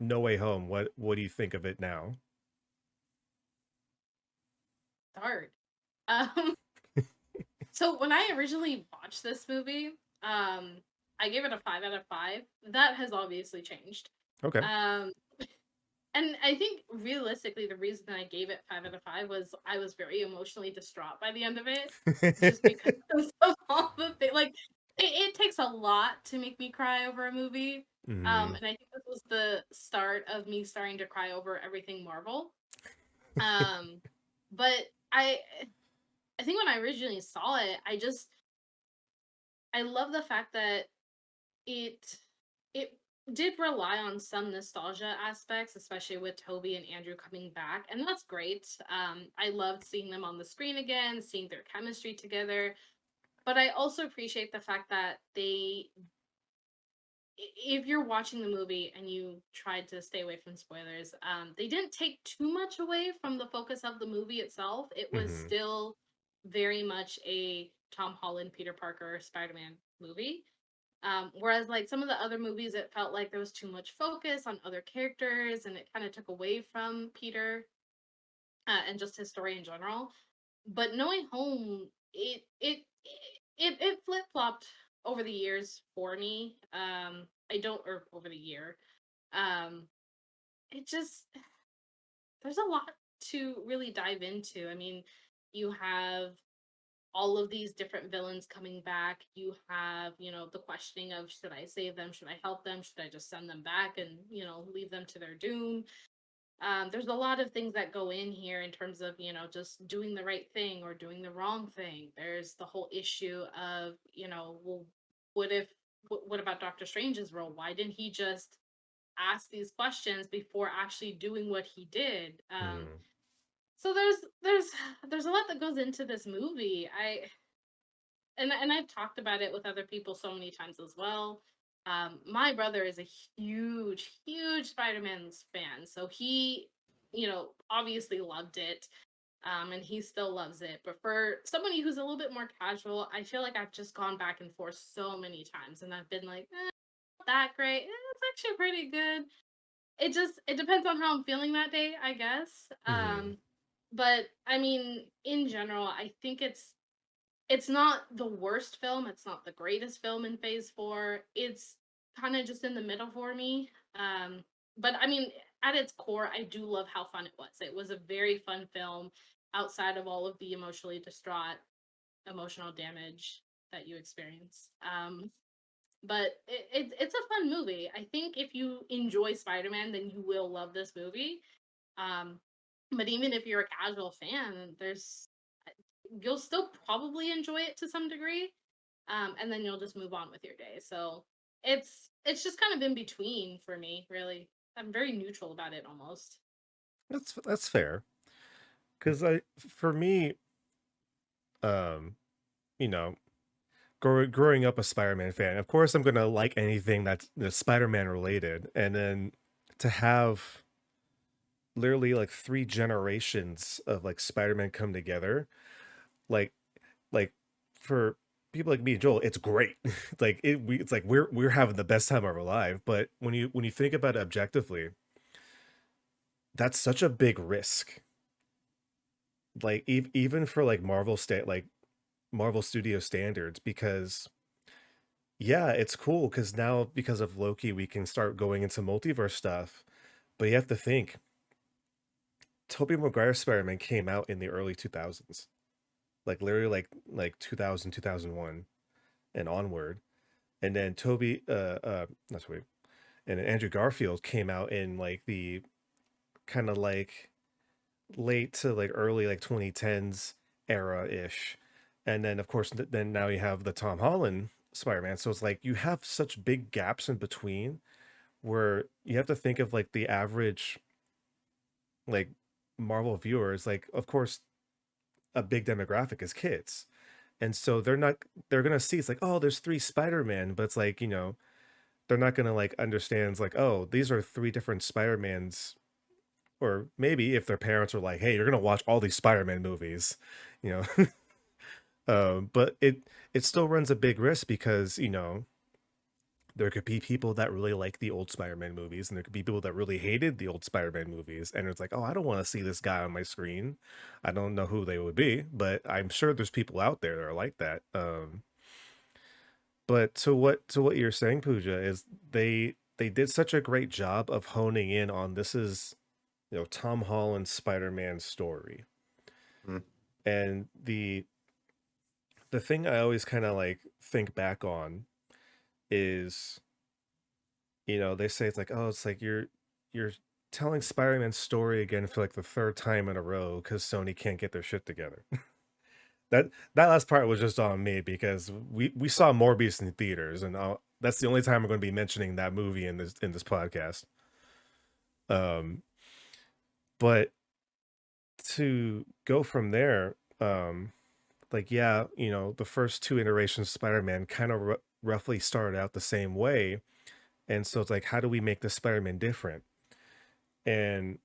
No Way Home, what do you think of it now? Hard. Um, so when I originally watched this movie, I gave it a 5 out of 5. That has obviously changed. Okay. Um, and I think realistically, the reason I gave it 5 out of 5 was I was very emotionally distraught by the end of it, just because of all the things. Like, it takes a lot to make me cry over a movie. Mhm. And I think this was the start of me starting to cry over everything Marvel. Um, but I think when I originally saw it, I love the fact that it it did rely on some nostalgia aspects, especially with Toby and Andrew coming back, and that's great. I loved seeing them on the screen again, seeing their chemistry together. But I also appreciate the fact that if you're watching the movie and you tried to stay away from spoilers, they didn't take too much away from the focus of the movie itself. It was Mhm. still very much a Tom Holland, Peter Parker, Spider-Man movie. Whereas like some of the other movies, it felt like there was too much focus on other characters, and it kind of took away from Peter and just his story in general. But knowing home, it flip flopped over the years for me. I don't or over the year. Um, it just there's a lot to really dive into. I mean, you have all of these different villains coming back. You have, the questioning of should I save them? Should I help them? Should I just send them back and, leave them to their doom? There's a lot of things that go in here in terms of, just doing the right thing or doing the wrong thing. There's the whole issue of, well, what if, what about Doctor Strange's role? Why didn't he just ask these questions before actually doing what he did? Mhm. So there's a lot that goes into this movie. And I've talked about it with other people so many times as well. My brother is a huge Spider-Man's fan, so he, obviously loved it, and he still loves it. But for somebody who's a little bit more casual, I feel like I've just gone back and forth so many times, and I've been like, not that great. It's actually pretty good. It depends on how I'm feeling that day, I guess. Mhm. But I mean, in general, I think it's not the worst film, it's not the greatest film in Phase 4. It's kinda just in the middle for me. But I mean, at its core, I do love how fun it was. It was a very fun film outside of all of the emotionally distraught, emotional damage that you experience. But it's a fun movie. I think if you enjoy Spider-Man, then you will love this movie. Um, but even if you're a casual fan, you'll still probably enjoy it to some degree, and then you'll just move on with your day. So it's just kind of in between for me, really. I'm very neutral about it almost. That's fair. Cause for me, um, you know, growing up a Spider-Man fan, of course I'm gonna like anything that's Spider-Man related. And then to have literally like three generations of like Spider-Man come together, like like for people like me and Joel, it's great. It's like we're having the best time of our life. But when you think about it objectively, that's such a big risk. Like even for like Marvel Studio standards, because yeah, it's cool because now because of Loki, we can start going into multiverse stuff. But you have to think, Tobey Maguire's Spider-Man came out in the early 2000s, like literally like 2000, 2001 and onward. And then not Toby, and then Andrew Garfield came out in like the kind of like late to like early like 2010s era ish. And then of course then now you have the Tom Holland Spider-Man. So it's like you have such big gaps in between where you have to think of like the average like Marvel viewers, like of course a big demographic is kids. And so they're gonna see it's like, oh, there's three Spider-Man, but it's like, they're not gonna like understand it's like, oh, these are three different Spider-Mans. Or maybe if their parents were like, hey, you're gonna watch all these Spider-Man movies, you know. But it still runs a big risk because, there could be people that really like the old Spider-Man movies, and there could be people that really hated the old Spider-Man movies. And it's like, oh, I don't want to see this guy on my screen. I don't know who they would be, but I'm sure there's people out there that are like that. But to what you're saying, Pooja, is they did such a great job of honing in on this is, Tom Holland's Spider-Man story. Mm. And the thing I always kind of like think back on is, they say it's like, oh, it's like you're telling Spider-Man's story again for like the third time in a row because Sony can't get their shit together. That last part was just on me because we saw Morbius in theaters, and that's the only time we're going to be mentioning that movie in this podcast. Um, but to go from there, like yeah, the first two iterations of Spider-Man kind of roughly started out the same way, and so it's like, how do we make this Spider-Man different? And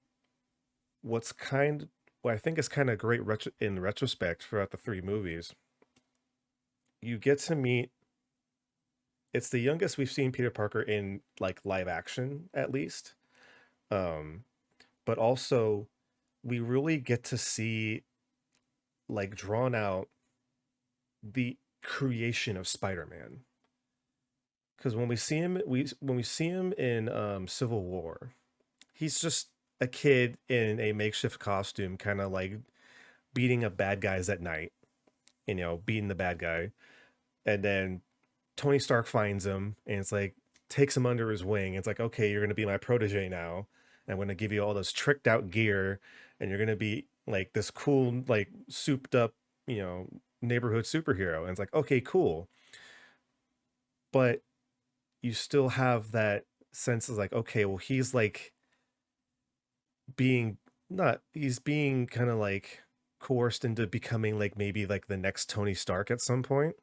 what's what I think is kind of great in retrospect throughout the three movies, you get to meet. It's the youngest we've seen Peter Parker in like live action, at least. Um, but also we really get to see like drawn out the creation of Spider-Man. Because when we see him in Civil War, he's just a kid in a makeshift costume, kind of like beating up bad guys at night, beating the bad guy. And then Tony Stark finds him and it's like takes him under his wing. It's like, okay, you're gonna be my protege now. And I'm gonna give you all this tricked out gear, and you're gonna be like this cool, like souped up, neighborhood superhero. And it's like, okay, cool. But you still have that sense of like, okay, well, he's like being not he's being kind of like coerced into becoming like maybe like the next Tony Stark at some point.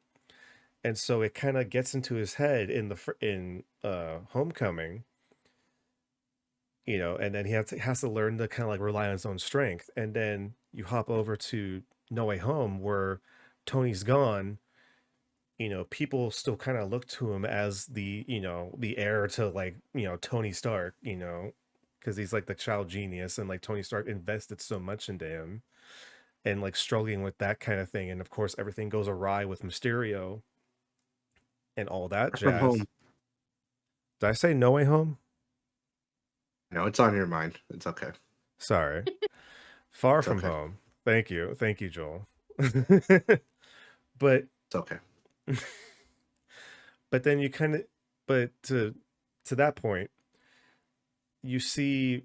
And so it kind of gets into his head in Homecoming, and then he has to learn to kind of like rely on his own strength. And then you hop over to No Way Home, where Tony's gone. People still kind of look to him as the heir to like Tony Stark, because he's like the child genius, and like Tony Stark invested so much into him, and like struggling with that kind of thing. And of course, everything goes awry with Mysterio and all that Far from jazz. home. Did I say No Way Home? No, it's on your mind. It's okay. Sorry. Far It's From okay. Home. Thank you. Thank you, Joel. But It's okay. but then you kind of but to that point, you see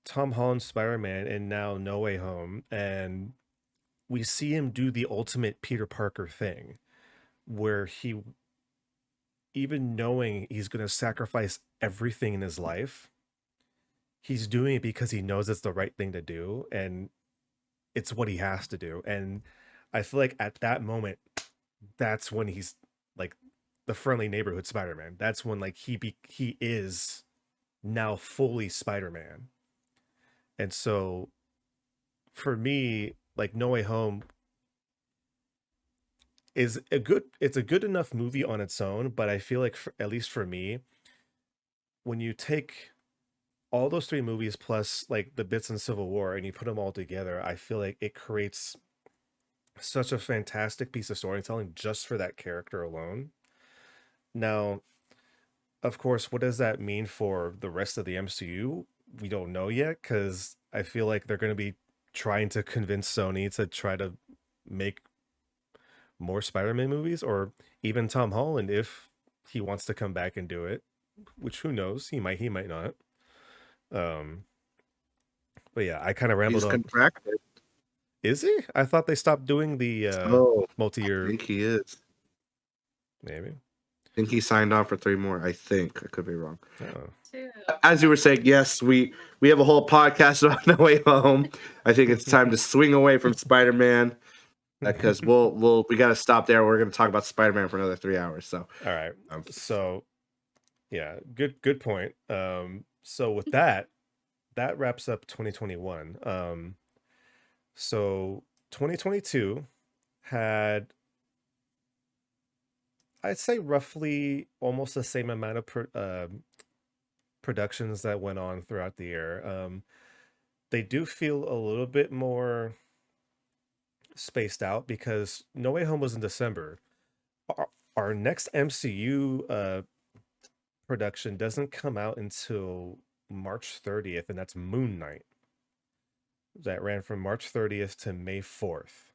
Tom Holland's Spider-Man and now No Way Home, and we see him do the ultimate Peter Parker thing where he, even knowing he's going to sacrifice everything in his life, he's doing it because he knows it's the right thing to do, and it's what he has to do. And I feel like at that moment, that's when he's like the friendly neighborhood Spider-Man. That's when like he is now fully Spider-Man. And so for me, like No Way Home is a good it's a good enough movie on its own, but I feel like at least for me, when you take all those three movies plus like the bits in Civil War and you put them all together, I feel like it creates such a fantastic piece of storytelling just for that character alone. Now, of course, what does that mean for the rest of the MCU? We don't know yet because I feel like they're going to be trying to convince Sony to try to make more Spider-Man movies, or even Tom Holland if he wants to come back and do it, which who knows? He might not. Um, but yeah, I kind of rambled He's on. contracted. Is he? I thought they stopped doing the Oh, I multi-year. think he is. Maybe. I think he signed on for 3 more. I think. I could be wrong. Oh. Too. As you were saying, yes, we have a whole podcast on the way home. I think it's time to swing away from Spider-Man because we got to stop there. We're going to talk about Spider-Man for another 3 hours. So, all right. So, yeah, good point. So with that wraps up 2021. So 2022 had, I'd say, roughly almost the same amount of productions that went on throughout the year. They do feel a little bit more spaced out because No Way Home was in December. Our next MCU production doesn't come out until March 30th, and that's Moon Knight. That ran from March 30th to May 4th.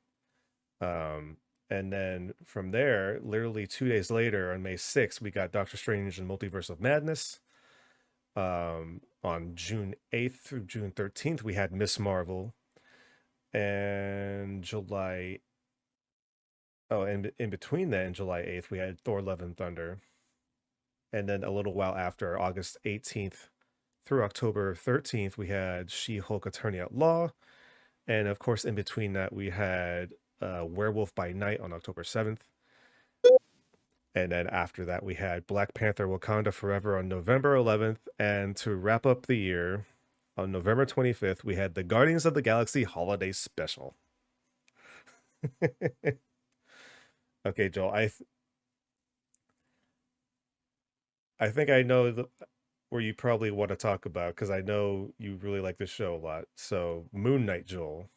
And then from there, literally 2 days later, on May 6th, we got Doctor Strange and Multiverse of Madness. On June 8th through June 13th, we had Miss Marvel. And July... Oh, and in between that, in July 8th, we had Thor: Love and Thunder. And then a little while after, August 18th through October 13th, we had She-Hulk: Attorney at Law. And of course, in between that, we had Werewolf by Night on October 7th. And then after that, we had Black Panther: Wakanda Forever on November 11th. And to wrap up the year, on November 25th, we had the Guardians of the Galaxy Holiday Special. Okay, Joel, I think I know where you probably want to talk about, because I know you really like this show a lot. So, Moon Knight, Joel.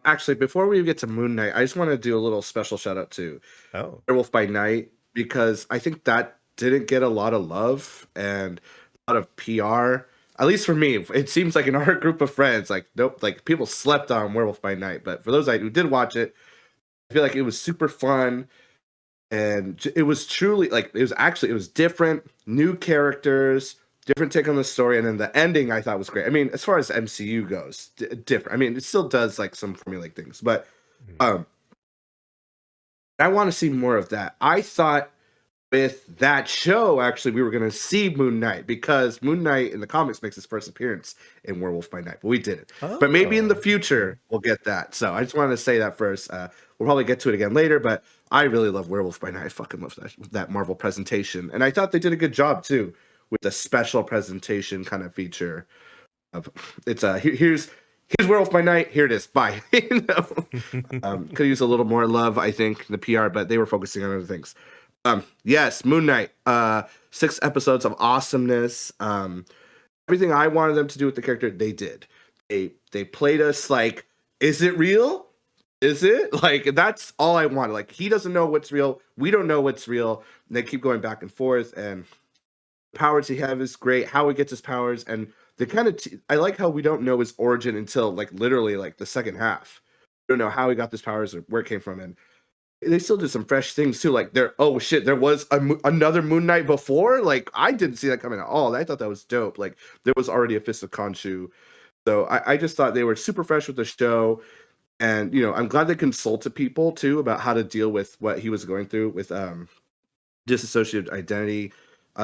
Actually, before we get to Moon Knight, I just want to do a little special shout out to Werewolf by Night, because I think that didn't get a lot of love and a lot of PR. At least for me, it seems like in our group of friends, like nope, like people slept on Werewolf by Night. But for those who did watch it, I feel like it was super fun, and it was truly like it was different, new characters, different take on the story, and then the ending I thought was great. I mean, as far as MCU goes, different. I mean, it still does like some formulaic things, but I want to see more of that. I thought with that show, actually, we were going to see Moon Knight, because Moon Knight in the comics makes his first appearance in Werewolf by Night, but we didn't. Oh. But maybe in the future we'll get that. So I just wanted to say that first. We'll probably get to it again later, but I really love Werewolf by Night. I fucking love that Marvel presentation, and I thought they did a good job too with the special presentation kind of feature. It's here's Werewolf by Night. Here it is. Bye. Could use a little more love, I think, in the PR, but they were focusing on other things. Yes, Moon Knight. 6 episodes of awesomeness. Everything I wanted them to do with the character, they did. They played us like, is it real? Is it? Like, that's all I wanted. Like, he doesn't know what's real. We don't know what's real. And they keep going back and forth, and the powers he has is great. How he gets his powers, and the kind of I like how we don't know his origin until like literally like the second half. We don't know how he got his powers or where it came from, and they still did some fresh things too. Like oh shit, there was another Moon Knight before. Like I didn't see that coming at all. I thought that was dope. Like there was already a Fist of Khonshu, so I just thought they were super fresh with the show. And I'm glad they consulted people too about how to deal with what he was going through with dissociative identity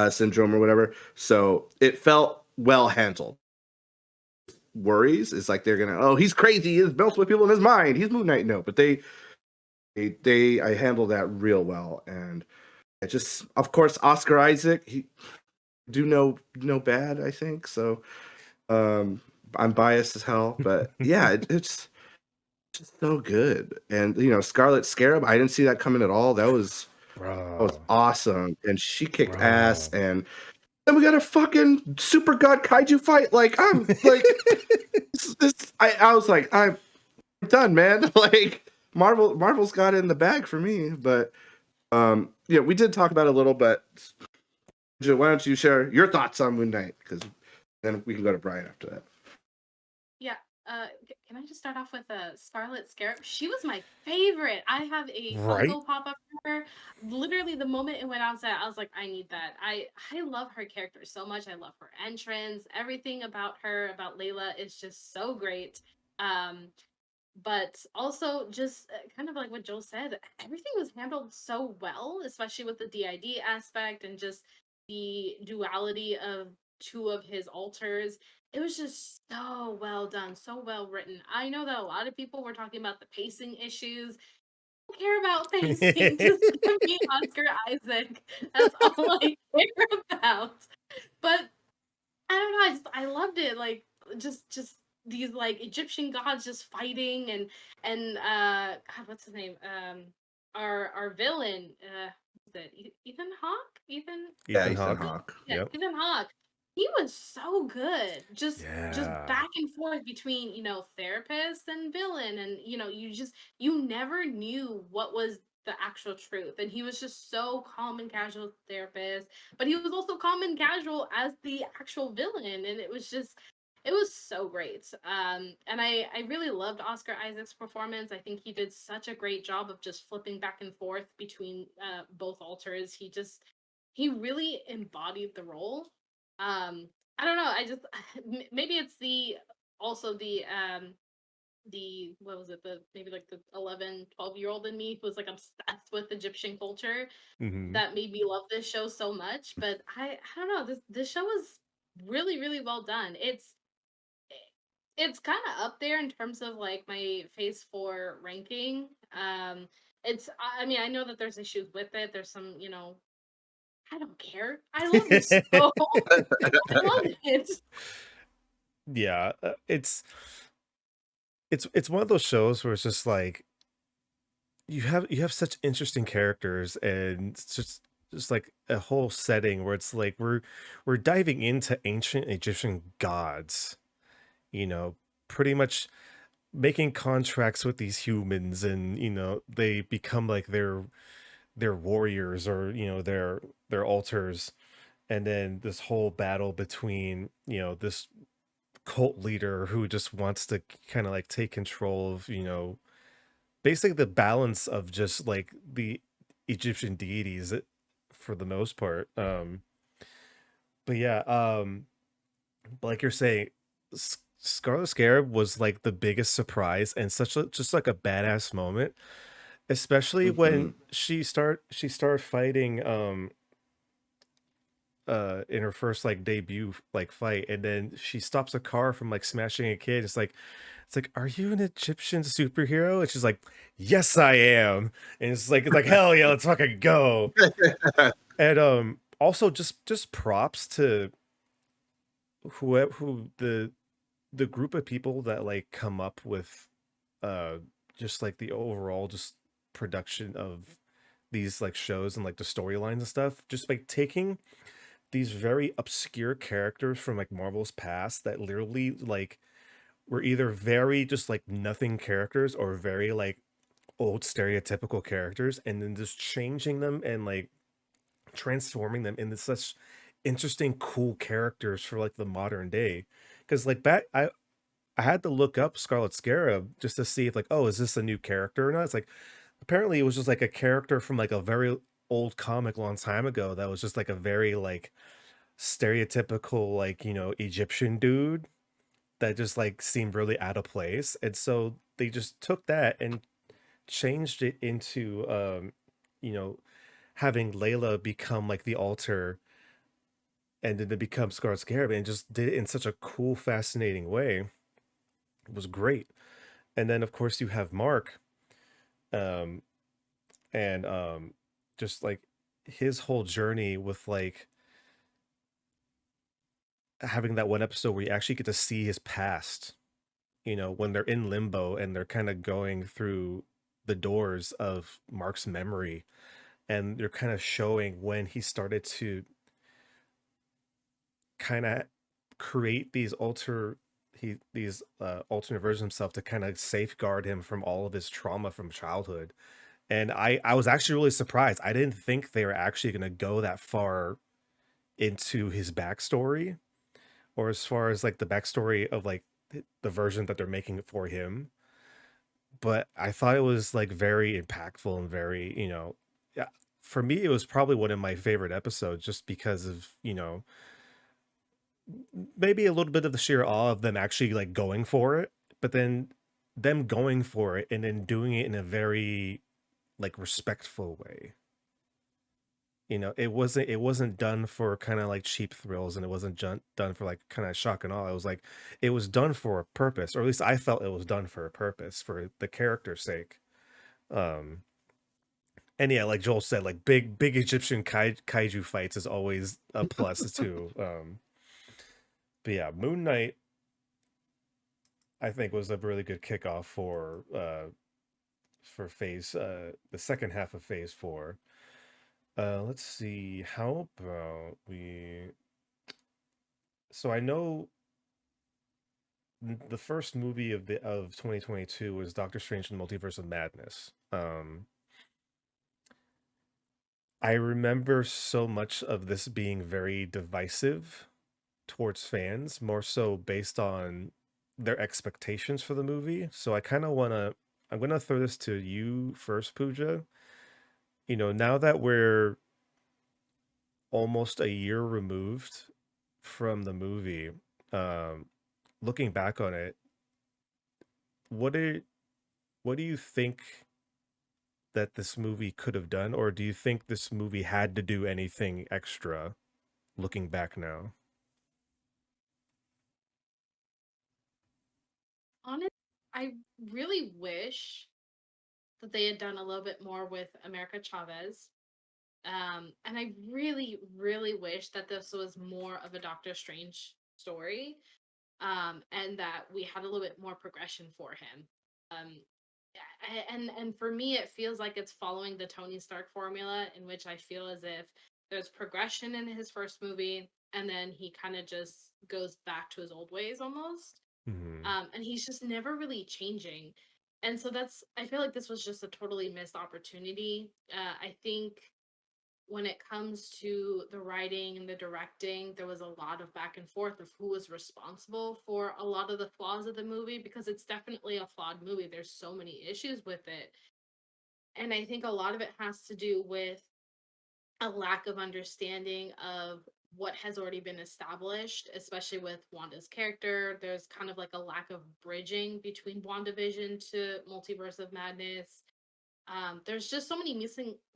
syndrome or whatever. So it felt well handled. Worries is like they're gonna, he's crazy, he's melts with people in his mind, he's Moon Knight. No, but I handled that real well. And it just, of course, Oscar Isaac, he do no bad, I think. So I'm biased as hell, but yeah, it's just so good. And Scarlet Scarab, I didn't see that coming at all. That was Bro, awesome, and she kicked ass. bro. And then we got a fucking super god kaiju fight. Like I'm like this. I was like I'm done, man. Like Marvel's got it in the bag for me. But yeah, we did talk about it a little, but Joe, why don't you share your thoughts on Moon Knight? Because then we can go to Brian after that. Yeah. Can I just start off with a Scarlet Scarab? She was my favorite. I have a Right? Funko Pop of her. Literally, the moment it went on set, I was like, I need that. I love her character so much. I love her entrance. Everything about her, about Layla, is just so great. Um, but also just kind of like what Joel said, everything was handled so well, especially with the DID aspect and just the duality of two of his alters. It was just so well done, so well written. I know that a lot of people were talking about the pacing issues. I don't care about pacing. Just give me Oscar Isaac. That's all I care about. But I don't know. I loved it. Like just these like Egyptian gods just fighting God, what's his name? Our villain. Is it Ethan Hawke? Yeah, Ethan Ethan Hawke. Hawke. Yeah, Yep. Ethan Hawke. He was so good. Just Yeah. back and forth between therapist and villain, and you never knew what was the actual truth. And he was just so calm and casual therapist, but he was also calm and casual as the actual villain, and it was so great. And I really loved Oscar Isaac's performance. I think he did such a great job of just flipping back and forth between both alters. He really embodied the role. I don't know. I just maybe it's the what was it, the maybe like the 11-12 year old in me who was like obsessed with Egyptian culture Hmm. that made me love this show so much. But I don't know, this show is really really well done. It's kind of up there in terms of like my phase 4 ranking. I mean, I know that there's issues with it. There's some, I don't care. I love this show. I love it. Yeah, it's one of those shows where it's just like you have such interesting characters, and it's just like a whole setting where it's like we're diving into ancient Egyptian gods, you know, pretty much making contracts with these humans, and they become like their warriors, or their altars. And then this whole battle between this cult leader who just wants to kind of like take control of basically the balance of just like the Egyptian deities, for the most part. But yeah, but like you're saying, Scarlet Scarab was like the biggest surprise, and such a just like a badass moment, especially Hmm. when she started fighting in her first like debut like fight, and then she stops a car from like smashing a kid. It's like, are you an Egyptian superhero? And she's like, yes, I am. And it's like hell yeah, let's fucking go. And also just props to who the group of people that like come up with uh just like the overall just production of these like shows and like the storylines and stuff, just like taking these very obscure characters from like Marvel's past that literally like were either very just like nothing characters or very like old stereotypical characters, and then just changing them and like transforming them into such interesting cool characters for like the modern day. Because like back I had to look up Scarlet Scarab just to see if like, oh, is this a new character or not. It's like apparently it was just like a character from like a very old comic long time ago that was just like a very like stereotypical like Egyptian dude that just like seemed really out of place. And so they just took that and changed it into you know having Layla become like the altar, and then to become Scarlet Scarab, and just did it in such a cool, fascinating way. It was great. And then of course you have Mark, um and just like his whole journey with like having that one episode where you actually get to see his past, when they're in limbo and they're kind of going through the doors of Mark's memory, and they're kind of showing when he started to kind of create these alternate versions of himself to kind of safeguard him from all of his trauma from childhood. And I was actually really surprised. I didn't think they were actually going to go that far into his backstory, or as far as like the backstory of like the version that they're making for him. But I thought it was like very impactful and very, yeah, for me it was probably one of my favorite episodes, just because of, maybe a little bit of the sheer awe of them actually like going for it, but then them going for it and then doing it in a very like respectful way. It wasn't done for kind of like cheap thrills, and it wasn't done for like kind of shock and awe. It was like it was done for a purpose, or at least I felt it was done for a purpose, for the character's sake. Um, and yeah, like Joel said, like big Egyptian kaiju fights is always a plus too. But yeah, Moon Knight I think was a really good kickoff for phase the second half of phase 4. Let's see. How about we So I know the first movie of 2022 was Doctor Strange and the Multiverse of Madness. I remember so much of this being very divisive towards fans, more so based on their expectations for the movie. So I'm gonna throw this to you first, Pooja. Now that we're almost a year removed from the movie, um, looking back on it, what do what do you think that this movie could have done, or do you think this movie had to do anything extra looking back now? Honestly, I really wish that they had done a little bit more with America Chavez. And I really, really wish that this was more of a Doctor Strange story, and that we had a little bit more progression for him. Um, and for me, it feels like it's following the Tony Stark formula, in which I feel as if there's progression in his first movie, and then he kind of just goes back to his old ways almost. Hmm. And he's just never really changing. And so I feel like this was just a totally missed opportunity. I think when it comes to the writing and the directing, there was a lot of back and forth of who was responsible for a lot of the flaws of the movie, because it's definitely a flawed movie. There's so many issues with it. And I think a lot of it has to do with a lack of understanding of what has already been established, especially with Wanda's character. There's kind of like a lack of bridging between WandaVision to Multiverse of Madness. There's just so many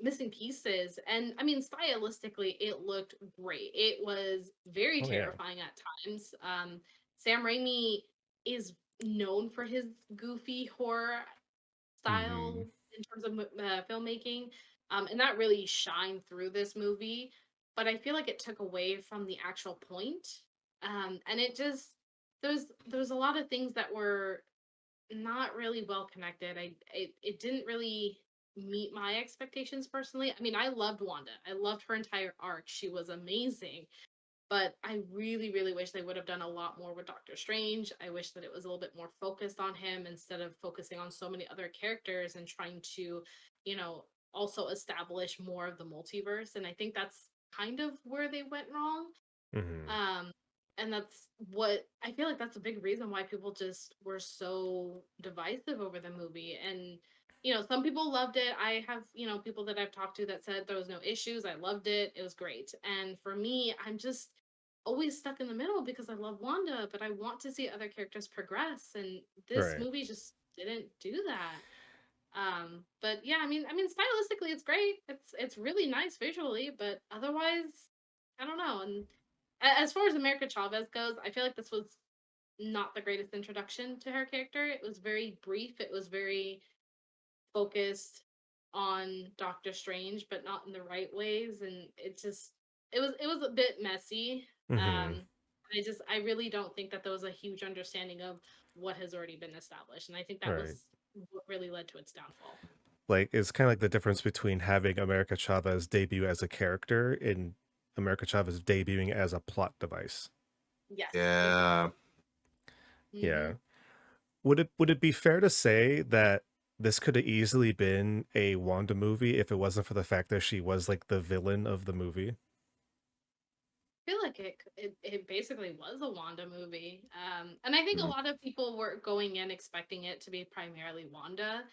missing pieces, and I mean, stylistically, it looked great. It was very Oh yeah. terrifying at times. Sam Raimi is known for his goofy horror Hmm. style in terms of filmmaking, and that really shined through this movie. But I feel like it took away from the actual point, and it just there's a lot of things that were not really well connected. It didn't really meet my expectations personally. I mean, I loved Wanda. I loved her entire arc. She was amazing. But I really, really wish they would have done a lot more with Doctor Strange. I wish that it was a little bit more focused on him instead of focusing on so many other characters and trying to, you know, also establish more of the multiverse. And I think that's kind of where they went wrong. Hmm. Um, and that's what I feel like that's a big reason why people just were so divisive over the movie. And, some people loved it. I have, people that I've talked to that said there was no issues. I loved it. It was great. And for me, I'm just always stuck in the middle because I love Wanda, but I want to see other characters progress. And this Right. movie just didn't do that. But yeah, I mean stylistically it's great. It's really nice visually, but otherwise, I don't know. And as far as America Chavez goes, I feel like this was not the greatest introduction to her character. It was very brief. It was very focused on Doctor Strange, but not in the right ways, and it was a bit messy. Hmm. I really don't think that there was a huge understanding of what has already been established, and I think that Right. was what really led to its downfall. Like, it's kind of like the difference between having America Chavez debut as a character and America Chavez debuting as a plot device. Yes, Yeah. exactly. Yeah. Hmm. Would it be fair to say that this could have easily been a Wanda movie if it wasn't for the fact that she was like the villain of the movie? I feel like it basically was a Wanda movie, and I think a Mm. lot of people were going in expecting it to be primarily Wanda,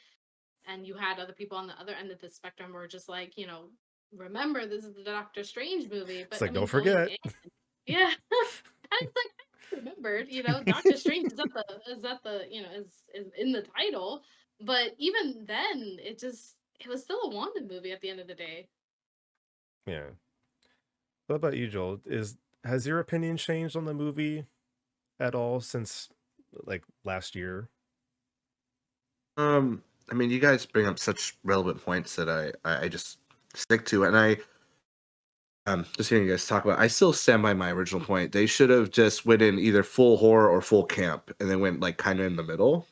and you had other people on the other end of the spectrum who were just like, remember this is the Doctor Strange movie, It's but I like, don't mean, going forget. in, yeah, and it's like I remembered, Doctor Strange is in the title, but even then, it was still a Wanda movie at the end of the day. Yeah. What about you, Joel? Has your opinion changed on the movie at all since like last year? I mean, you guys bring up such relevant points that I just stick to, and I just hearing you guys talk about. I still stand by my original point. They should have just went in either full horror or full camp, and then went like kind of in the middle.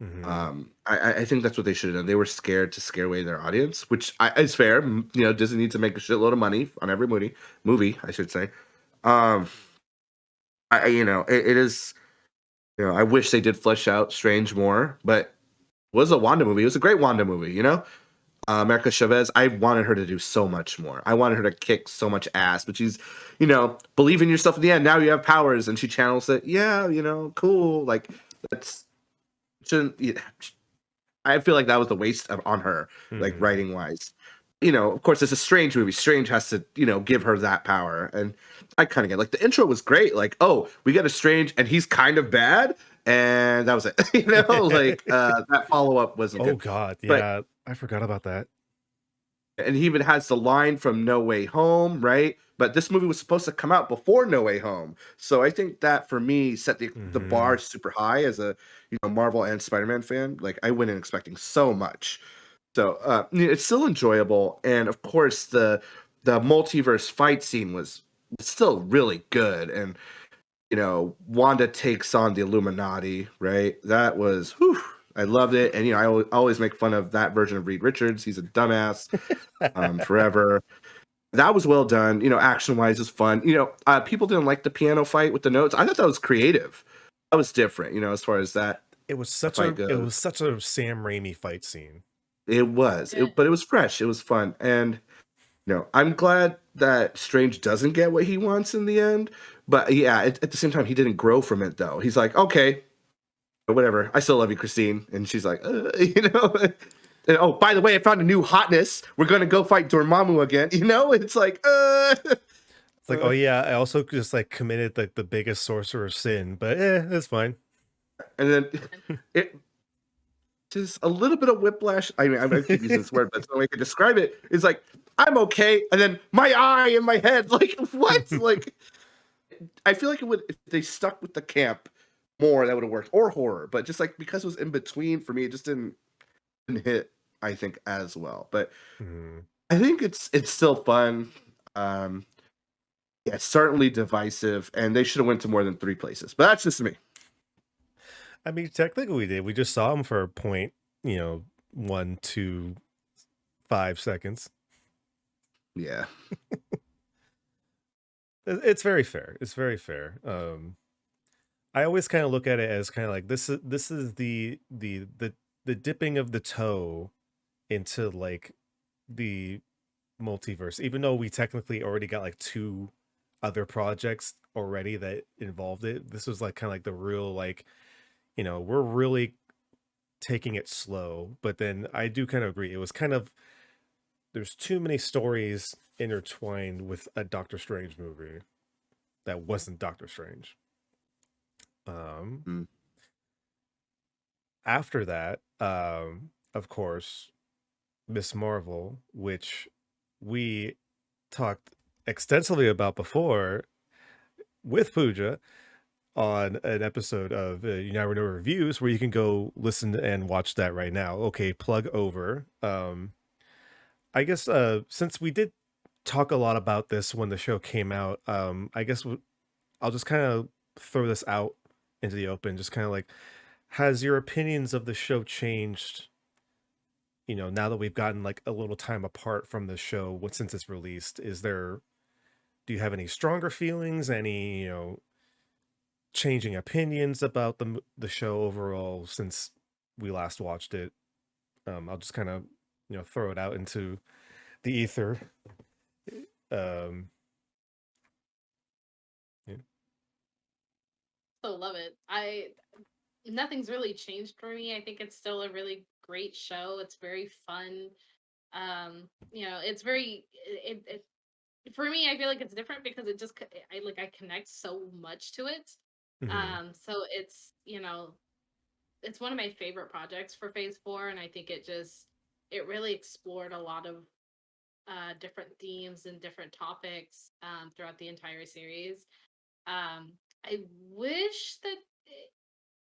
Mm-hmm. I think that's what they should have done. They were scared to scare away their audience, which is fair. Disney needs to make a shitload of money on every movie, I should say. Um, it is. I wish they did flesh out Strange more, but it was a Wanda movie. It was a great Wanda movie. America Chavez. I wanted her to do so much more. I wanted her to kick so much ass, but she's, believe in yourself in the end. Now you have powers, and she channels it. Yeah, cool. Like that's shouldn't. Yeah, I feel like that was the waste on her, like Mm-hmm. writing wise. Of course, it's a Strange movie. Strange has to, give her that power, and I kind of get like the intro was great. Like, oh, we get a Strange, and he's kind of bad, and that was it. That follow up wasn't Oh good, God, but yeah, I forgot about that. and he even has the line from No Way Home, right? But this movie was supposed to come out before No Way Home, so I think that for me set the Mm-hmm. bar super high as a Marvel and Spider-Man fan. Like I went in expecting so much, so it's still enjoyable, and of course the multiverse fight scene was still really good, and Wanda takes on the Illuminati, right? That was whew, I loved it, and always make fun of that version of Reed Richards. He's a dumbass forever. That was well done. Action wise is fun. People didn't like the piano fight with the notes. I thought that was creative. That was different. As far as that fight It goes. was such a Sam Raimi fight scene. It was, Yeah. but it was fresh. It was fun, and I'm glad that Strange doesn't get what he wants in the end. But yeah, at the same time, he didn't grow from it though. He's like, okay, whatever. I still love you, Christine, and she's like, And, oh, by the way, I found a new hotness. We're gonna go fight Dormammu again. It's like, It's like, oh yeah, I also just like committed like the biggest sorcerer sin, but that's fine. and then it just a little bit of whiplash. I mean, I keep using this word, but the way I can describe it is like, I'm okay, and then my eye in my head, like what? Like, I feel like it would if they stuck with the camp more, that would have worked, or horror, but just like because it was in between for me, it just didn't hit. I think as well, but Mhm. I think it's still fun. Um, yeah, it's certainly divisive, and they should have went to more than 3 places. But that's just me. I mean, technically we did. We just saw him for a point, 1 to 5 seconds. Yeah, It's very fair. It's very fair. I always kind of look at it as kind of like this is the dipping of the toe into like the multiverse, even though we technically already got like 2 other projects already that involved it. This was like kind of like the real like, we're really taking it slow. But then I do kind of agree. It was kind of there's too many stories intertwined with a Doctor Strange movie that wasn't Doctor Strange. Um mm. After that, of course, Miss Marvel, which we talked extensively about before with Pooja on an episode of You Never Know Reviews, where you can go listen and watch that right now. Okay, plug over. I guess since we did talk a lot about this when the show came out, I guess I'll just kind of throw this out into the open, just kind of like, has your opinions of the show changed? Now that we've gotten like a little time apart from the show, since it's released, do you have any stronger feelings? Any changing opinions about the show overall since we last watched it? I'll just kind of throw it out into the ether. Um, yeah. Still love it. Nothing's really changed for me. I think it's still a really great show. It's very fun. It's very for me. I feel like it's different because it just I connect so much to it. Mhm. So it's one of my favorite projects for Phase 4, and I think it really explored a lot of different themes and different topics throughout the entire series. I wish that,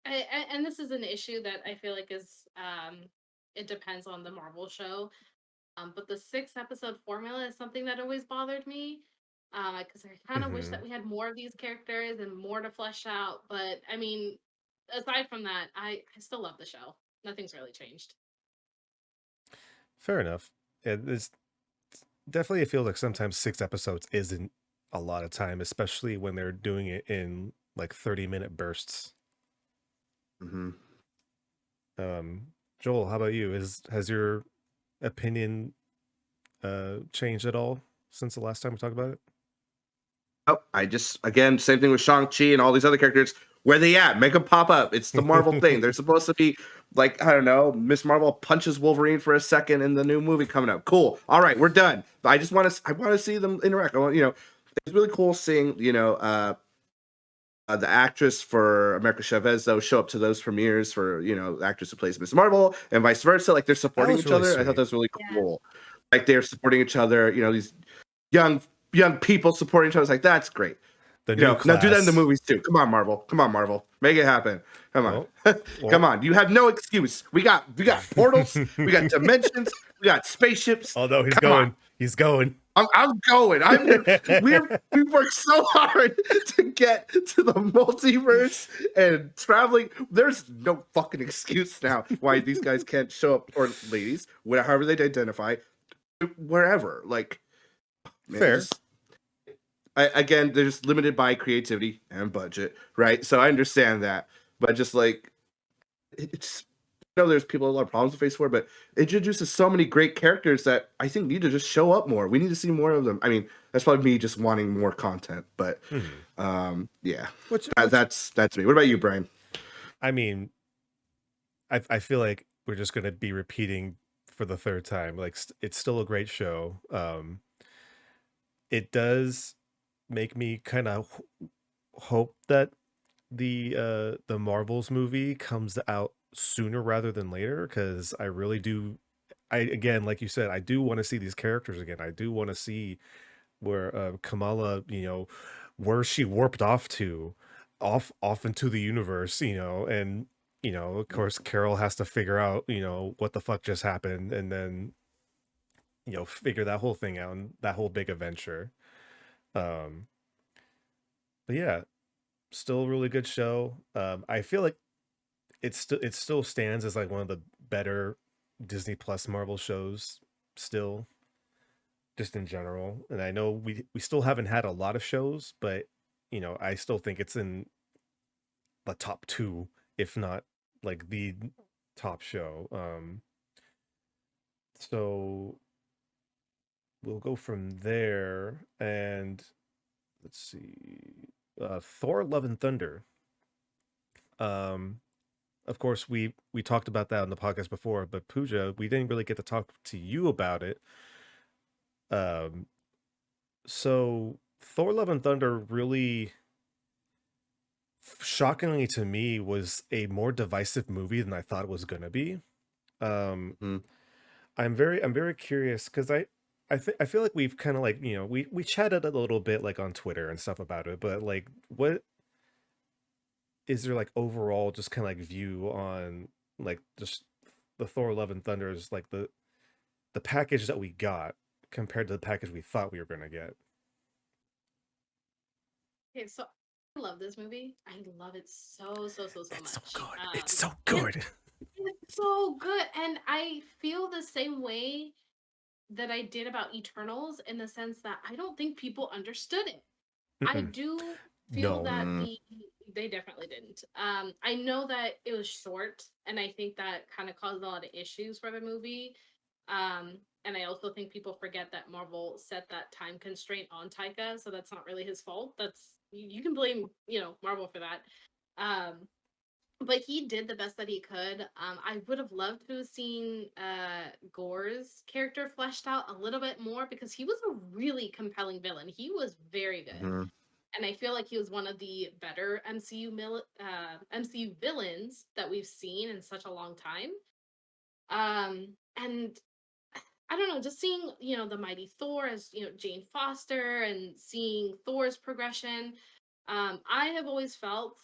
and this is an issue that I feel like it depends on the Marvel show. But the 6 episode formula is something that always bothered me. Because I kind of wish that Mhm. we had more of these characters and more to flesh out. But I mean, aside from that, I still love the show. Nothing's really changed. Fair enough. It's definitely, it feels like sometimes 6 episodes isn't a lot of time, especially when they're doing it in like 30-minute bursts. Mm-hmm. Joel, how about you? Has your opinion changed at all since the last time we talked about it? Oh, again, same thing with Shang-Chi and all these other characters. Where they at? Make them pop up. It's the Marvel thing. They're supposed to be like, I don't know, Miss Marvel punches Wolverine for a second in the new movie coming up. Cool. All right, we're done. I want to see them interact. It's really cool seeing, the actress for America Chavez, though, show up to those premieres for, the actress who plays Miss Marvel and vice versa. Like, they're That supporting was each really other. I thought sweet. that was really Yeah. cool. Like, they're supporting each other, these young people supporting each other. It's like, that's great. The new Now do that in the class. movies too. Come on, Marvel. Come on, Marvel. Make it happen. Come on. Oh, Come well. on. You have no excuse. We got portals. We got dimensions. We got spaceships. Oh no, he's Come on. going. He's going. I'm going. We worked so hard to get to the multiverse and traveling. There's no fucking excuse now why these guys can't show up, or ladies, however they identify, wherever. Like, man, Fair. again, they're just limited by creativity and budget, right? So I understand that, but just like it's, there's people a lot of problems with Phase 4, but it introduces so many great characters that I think need to just show up more. We need to see more of them. I mean, that's probably me just wanting more content, but yeah, Which that's me. What about you, Brian? I mean, I feel like we're just gonna be repeating for the third time. Like, it's still a great show. It does make me kind of hope that the Marvels movie comes out sooner rather than later, because I really do. I Again, like you said, I do want to see these characters again. I do want to see where Kamala, where she warped off to, off into the universe, and of course Carol has to figure out, what the fuck just happened, and then figure that whole thing out and that whole big adventure. Um, but yeah, still a really good show. I feel like it still stands as like one of the better Disney Plus Marvel shows still, just in general. And I know we still haven't had a lot of shows, but I still think it's in the top two, if not like the top show. So we'll go from there, and let's see. Thor Love and Thunder. Um of course, we talked about that on the podcast before, but Pooja, we didn't really get to talk to you about it. Um, so Thor: Love and Thunder really, shockingly to me, was a more divisive movie than I thought it was gonna be. Um, Mhm. I'm very curious because I feel like we've kind of like we chatted a little bit like on Twitter and stuff about it, but like what is there like overall just kind of like view on like just the Thor: Love and Thunder's like the package that we got compared to the package we thought we were going to get? Okay, so love this movie. I love it so It's so much. good. It's so And good. it's so good. And I feel the same way that I did about Eternals in the sense that I don't think people understood it. I Mm-mm. do feel No. that they definitely didn't. I know that it was short, and I think that kind of caused a lot of issues for the movie. And I also think people forget that Marvel set that time constraint on Taika, so that's not really his fault. That's you can blame Marvel for that. Um, but he did the best that he could. I would have loved to have seen Gore's character fleshed out a little bit more because he was a really compelling villain. He was very good, Mhm. and I feel like he was one of the better MCU villains that we've seen in such a long time. And I don't know, just seeing the mighty Thor as Jane Foster and seeing Thor's progression. I have always felt,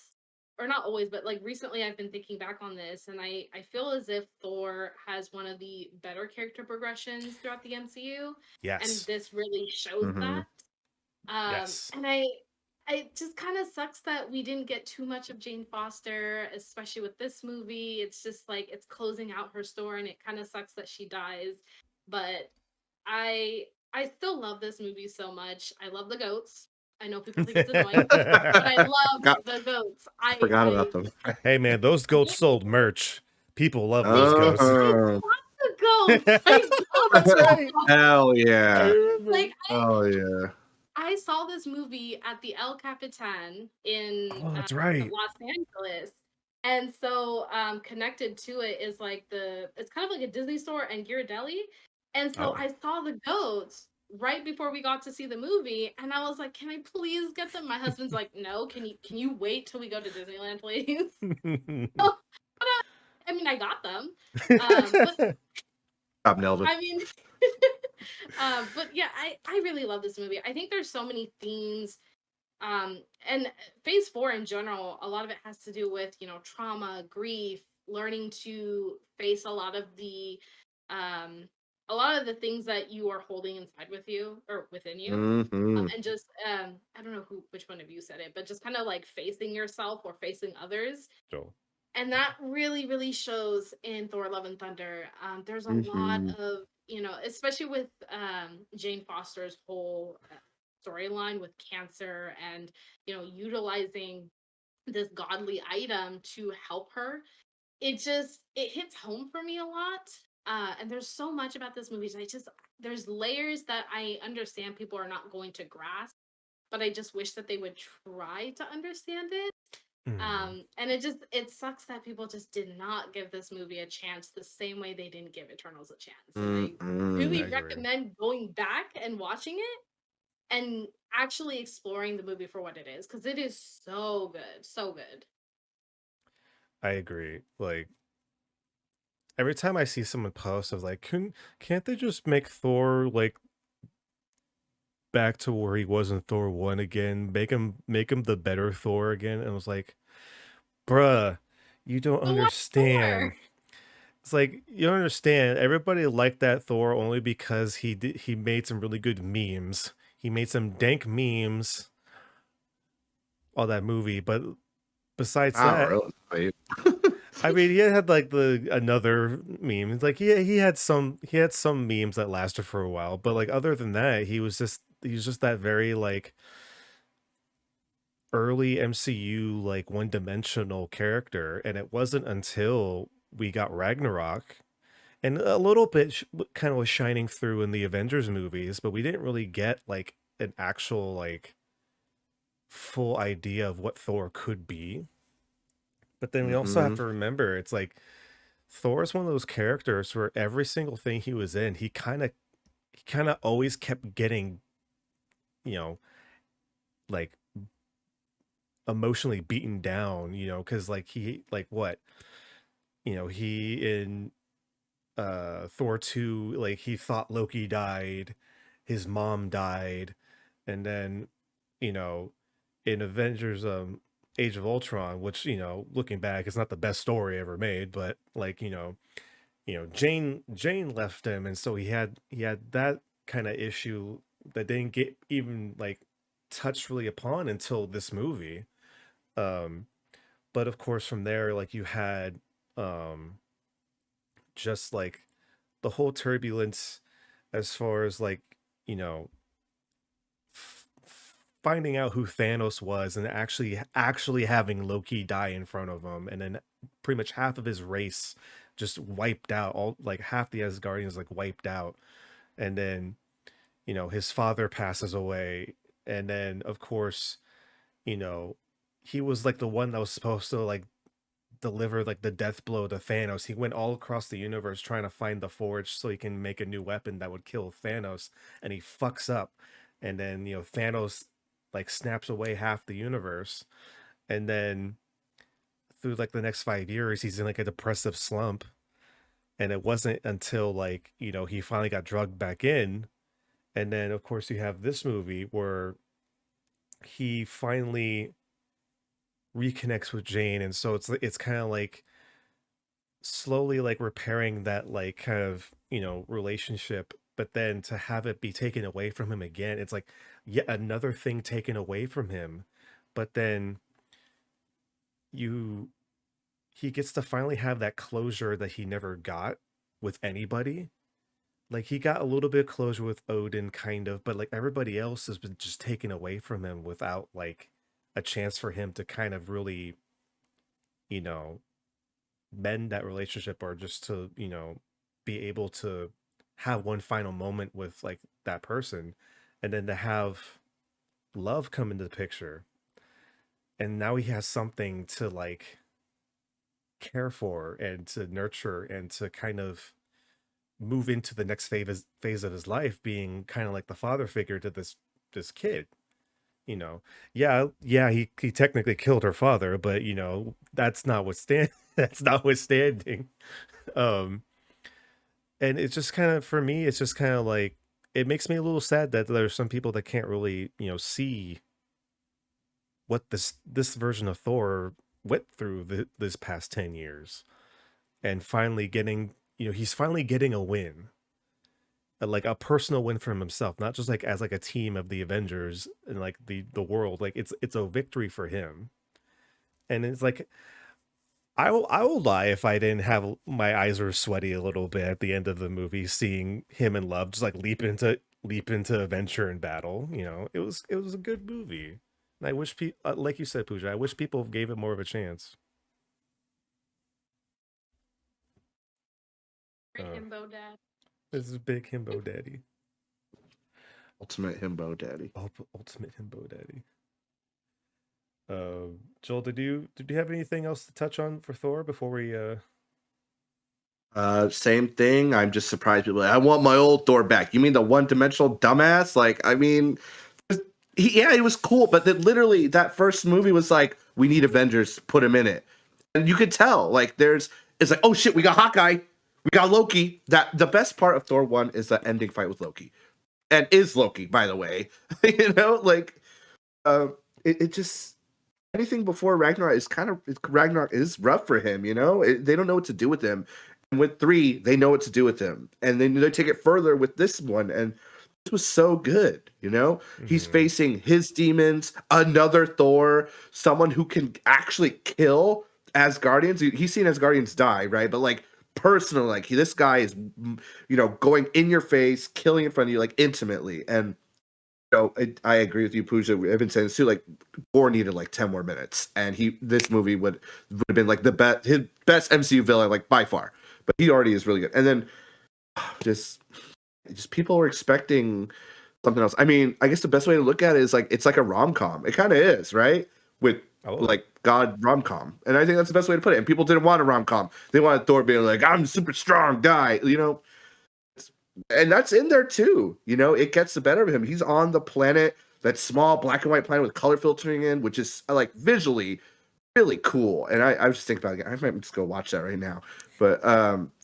or not always, but like recently, I've been thinking back on this, and I feel as if Thor has one of the better character progressions throughout the MCU, and Yes. this really shows Mhm. that. Yes. And it just kind of sucks that we didn't get too much of Jane Foster, especially with this movie. It's just like it's closing out her story, and it kind of sucks that she dies. But I I still love this movie so much. I love the goats. I know people think it's annoying, but I love Forgot the goats. forgot about them. Hey man, those goats sold merch. People love those goats. I Oh, love the goats. I Oh, love that's them. right. hell I yeah. remember. Like Oh yeah. I saw this movie at the El Capitan in Oh, that's right. Los Angeles. And so connected to it is like it's kind of like a Disney store and Ghirardelli. And so Oh. I saw the goats right before we got to see the movie, and I was like, "Can I please get them?" My husband's like, "No, can you wait till we go to Disneyland, please?" But, I mean, I got them. But Stop Nelvin. I mean, but yeah, I really love this movie. I think there's so many themes and phase 4 in general, a lot of it has to do with trauma, grief, learning to face um a lot of the things that you are holding inside with you or within you. Mhm. And just I don't know which one of you said it, but just kind of like facing yourself or facing others. So, And that really shows in Thor Love and Thunder. There's a lot Mhm. of especially with Jane Foster's whole storyline with cancer and utilizing this godly item to help her. It hits home for me a lot. And there's so much about this movie. There's layers that I understand people are not going to grasp, but I just wish that they would try to understand it. mm, And it sucks that people just did not give this movie a chance the same way they didn't give Eternals a chance. And I I Mhm. really agree. recommend going back and watching it and actually exploring the movie for what it is because it is so good, so good. I agree. Like every time I see someone post of like, can't they just make Thor like back to where he was in Thor 1 again? Make him the better Thor again? And I was like, bruh, you don't But what understand. for? It's like you don't understand. Everybody liked that Thor only because he made some really good memes. He made some dank memes on that movie, but besides Not that, really. Wait. I mean, he had like the another meme. Like he had some memes that lasted for a while, but like other than that, he was just that very like early MCU like one-dimensional character, and it wasn't until we got Ragnarok and a little bit kind of was shining through in the Avengers movies, but we didn't really get like an actual like full idea of what Thor could be. But then we also have Mhm. to remember it's like Thor is one of those characters where every single thing he was in, he kind of always kept getting, you know, like emotionally beaten down, because like he like what, he in Thor 2, like he thought Loki died, his mom died, and then, you know, in Avengers Age of Ultron, which, looking back, is not the best story ever made, but like, Jane left him, and so he had that kind of issue that didn't get even like touched really upon until this movie. Um, but of course, from there, like you had just like the whole turbulence as far as like you know finding out who Thanos was and actually having Loki die in front of him, and then pretty much half of his race just wiped out, all like half the Asgardians like wiped out, and then his father passes away, and then of course you know he was like the one that was supposed to like deliver like the death blow to Thanos. He went all across the universe trying to find the forge so he can make a new weapon that would kill Thanos, and he fucks up. And then, Thanos like snaps away half the universe. And then through like the next 5 years, he's in like a depressive slump. And it wasn't until like, he finally got drugged back in. And then of course you have this movie where he finally reconnects with Jane, and so it's kind of like slowly like repairing that like kind of relationship, but then to have it be taken away from him again, it's like yet another thing taken away from him. But then you he gets to finally have that closure that he never got with anybody. Like he got a little bit of closure with Odin kind of, but like everybody else has been just taken away from him without like a chance for him to kind of really you know mend that relationship, or just to be able to have one final moment with like that person, and then to have love come into the picture, and now he has something to like care for and to nurture and to kind of move into the next phase of his life, being kind of like the father figure to this kid. you know yeah, he technically killed her father, but that's not withstand that's notwithstanding. um and it's just kind of, for me, it's just kind of like, it makes me a little sad that there's some people that can't really see what this version of Thor went through this past 10 years, and finally getting he's finally getting a win, like a personal win for himself, not just like as like a team of the Avengers and like the world. Like it's a victory for him. And it's like, I will lie if I didn't have my eyes were sweaty a little bit at the end of the movie, seeing him in love just like leap into adventure and battle. It was a good movie, and I wish people, like you said, Pooja, I wish people gave it more of a chance. Great Uh, himbo dad. this is big himbo daddy, Ultimate himbo daddy. ultimate himbo daddy. Joel, did you have anything else to touch on for Thor before we Same thing. I'm just surprised people. I want my old Thor back. You mean the one-dimensional dumbass? Like, I mean, yeah, it was cool, but literally that first movie was like, we need Avengers, put him in it, and you could tell like it's like, oh shit, we got Hawkeye, we got Loki. That the best part of Thor 1 is the ending fight with Loki, and is Loki, by the way. Like, uh, it just, anything before Ragnarok is Ragnarok is rough for him. They don't know what to do with him. And with 3, they know what to do with him, and then they take it further with this one, and this was so good. He's Mhm. facing his demons, another Thor, someone who can actually kill Asgardians. He's seen Asgardians die, right? But like personally, like this guy is, going in your face, killing in front of you, like intimately. And I agree with you, Pooja. I've been saying this too. Like, Thor needed like 10 more minutes, and this movie would have been like his best MCU villain, like by far. But he already is really good. And then just people were expecting something else. I mean, I guess the best way to look at it is like it's like a rom-com. It kind of is, right? With Oh, like God rom-com, and I think that's the best way to put it. And people didn't want a rom-com; they wanted Thor being like, "I'm super strong, guy," and that's in there too. It gets the better of him. He's on the planet, that small black and white planet with color filtering in, which is like visually really cool. And I was just thinking about it. I might just go watch that right now. But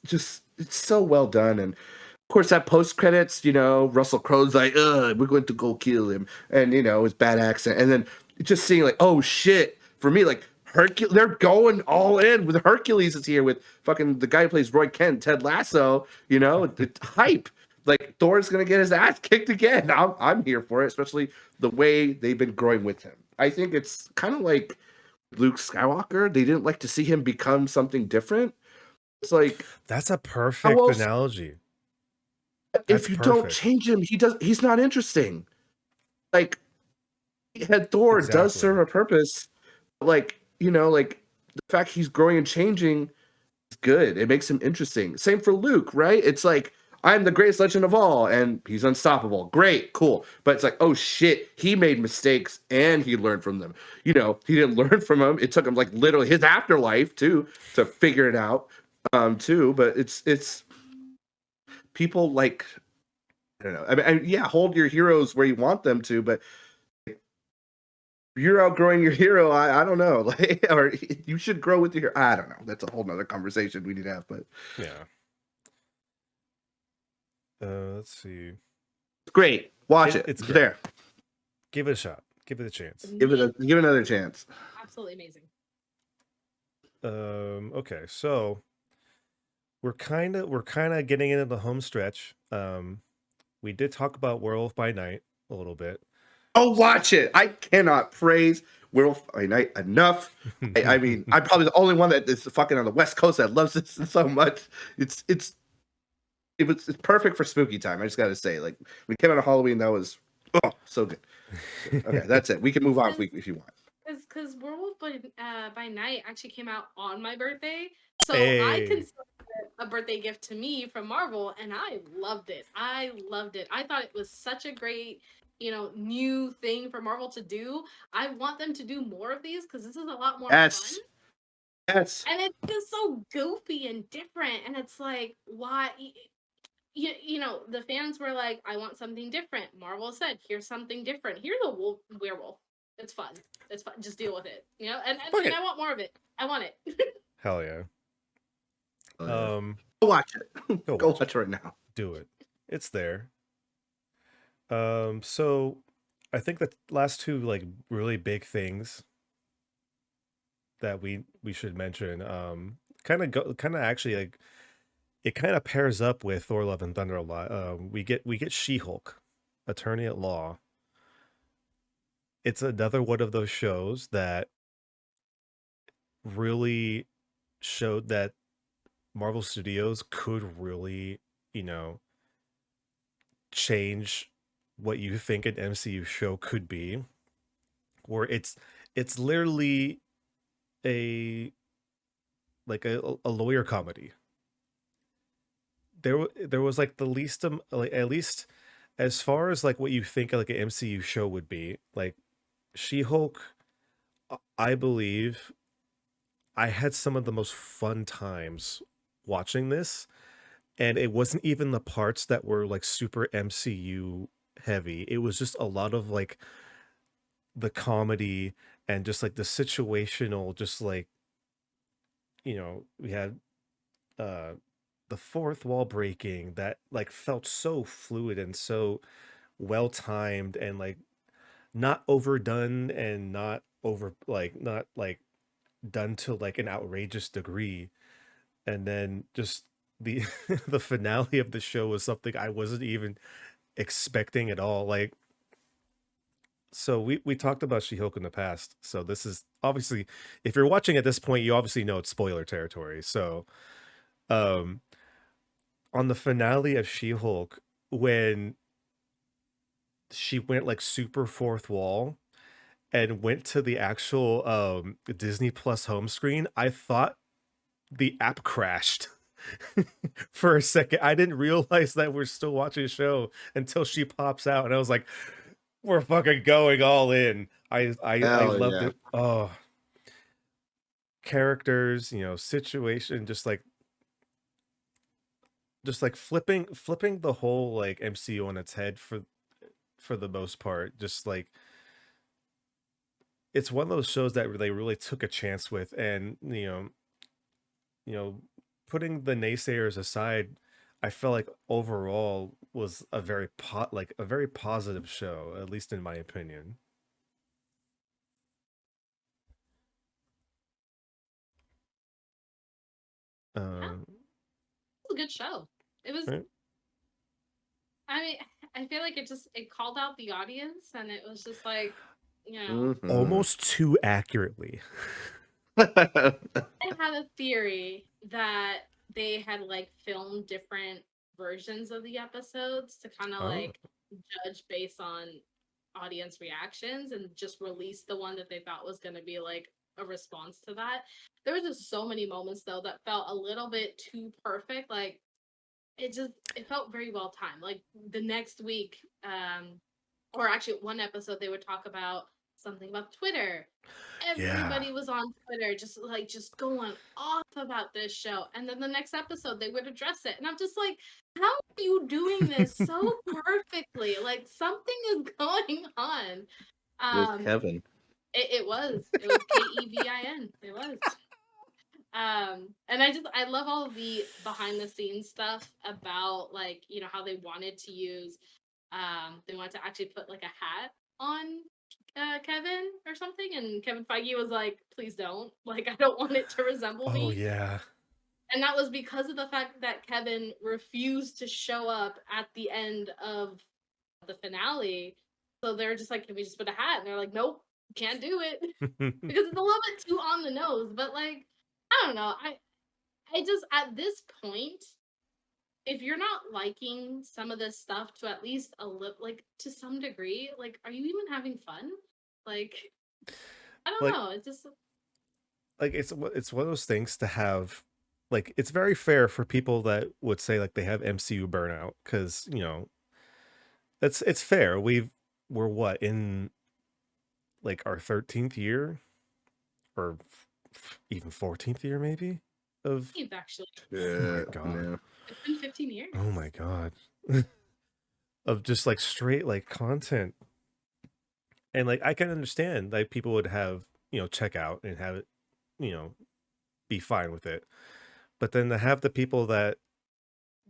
just it's so well done. And of course, that post credits, Russell Crowe's like, we're going to go kill him. And, his bad accent. And then just seeing like, oh shit, for me, like Hercules, they're going all in with Hercules is here with fucking the guy who plays Roy Kent, Ted Lasso, the hype. Like Thor's going to get his ass kicked again. I'm here for it, especially the way they've been growing with him. I think it's kind of like Luke Skywalker. They didn't like to see him become something different. It's like, That's a how perfect else? analogy. That's If you don't perfect. change him, he's not interesting. Like, head Thor does serve Exactly. a purpose. Like, like the fact he's growing and changing is good. It makes him interesting. Same for Luke, right? It's like, I'm the greatest legend of all, and he's unstoppable. Great, cool. But it's like, oh shit, he made mistakes and he learned from them. He didn't learn from them. It took him like literally his afterlife too to figure it out, too. But it's people like, I don't know. Yeah, hold your heroes where you want them to, but you're outgrowing your hero. I don't know, like, or you should grow with your. I don't know. That's a whole nother conversation we need to have. But Yeah. Let's see. great, watch it. It's great. There. Give it a shot. Give it a chance. Give it another chance. Absolutely amazing. Okay, so we're kind of getting into the home stretch. We did talk about Werewolf by Night a little bit. Oh, watch it. I cannot praise Werewolf by Night enough. I mean, I'm probably the only one that is fucking on the West Coast that loves this so much. It's perfect for spooky time. I just gotta say, like, we came out of Halloween, that was so good. Okay, that's it. We can move on if you want. Because Werewolf by Night actually came out on my birthday, so Hey. I consider it a birthday gift to me from Marvel, and I loved it. I thought it was such a great, new thing for Marvel to do. I want them to do more of these because this is a lot more fun. Yes. And it's just so goofy and different, and it's like, why? The fans were like, I want something different. Marvel said, here's something different. Here's a werewolf. It's fun. It's fun. Just deal with it. And I want more of it. I want it. Hell yeah. Go watch it. Go watch it right now. Do it. It's there. So I think the last two like really big things that we should mention, kind of actually like it kind of pairs up with Thor: Love and Thunder a lot. We get She-Hulk, Attorney at Law. It's another one of those shows that really showed that Marvel Studios could really, change what you think an MCU show could be, where it's literally a a lawyer comedy. There was like the least like at least as far as like what you think like an MCU show would be, like She-Hulk, I believe I had some of the most fun times watching this, and it wasn't even the parts that were like super MCU heavy. It was just a lot of like the comedy and just like the situational, just like, we had uh the fourth wall breaking that like felt so fluid and so well timed and like not overdone and not over like not like done to like an outrageous degree. And then just the the finale of the show was something I wasn't even expecting at all. Like, so we talked about She-Hulk in the past. So this is obviously, if you're watching at this point, you obviously know it's spoiler territory. So um on the finale of She-Hulk, when she went like super fourth wall and went to the actual Disney Plus home screen, I thought the app crashed for a second. I didn't realize that we're still watching a show until she pops out, and I was like, we're fucking going all in. I loved it. Oh, characters, situation, just like flipping the whole like MCU on its head for the most part. Just like it's one of those shows that they really took a chance with, and you know, putting the naysayers aside, I felt like overall was a very positive show, at least in my opinion. It was a good show. It was. Right? I mean, I feel like it called out the audience, and it was just like, you know. almost too accurately. I had a theory that they had like filmed different versions of the episodes to kind of Oh. like judge based on audience reactions and just release the one that they thought was going to be like a response to that. There was just so many moments though that felt a little bit too perfect. Like it felt very well timed. Like the next week, or actually one episode they would talk about something about Twitter. Yeah. Everybody was on Twitter just going off about this show. And then the next episode they would address it. And I'm just like, how are you doing this so perfectly? Like something is going on. With Kevin. It was Kevin. It was. And I love all the behind the scenes stuff about like, you know, how they wanted to use they wanted to actually put like a hat on Kevin or something, and Kevin Feige was like, please don't. Like, I don't want it to resemble me. Oh yeah. And that was because of the fact that Kevin refused to show up at the end of the finale. So they're just like, can we just put a hat? And they're like, nope, can't do it. Because it's a little bit too on the nose. But like, I don't know. I just at this point, if you're not liking some of this stuff to at least a little, like to some degree, like, are you even having fun? Like, I don't Like- know. It's just Like it's one of those things to have. Like it's very fair for people that would say like they have MCU burnout because you know it's fair. We're what in like our 13th year or even 14th year maybe of it's actually Yeah. God. it's been 15 years. Oh my God. Of just like straight like content. And like I can understand like people would have, you know, check out and have it, you know, be fine with it. But then to have the people that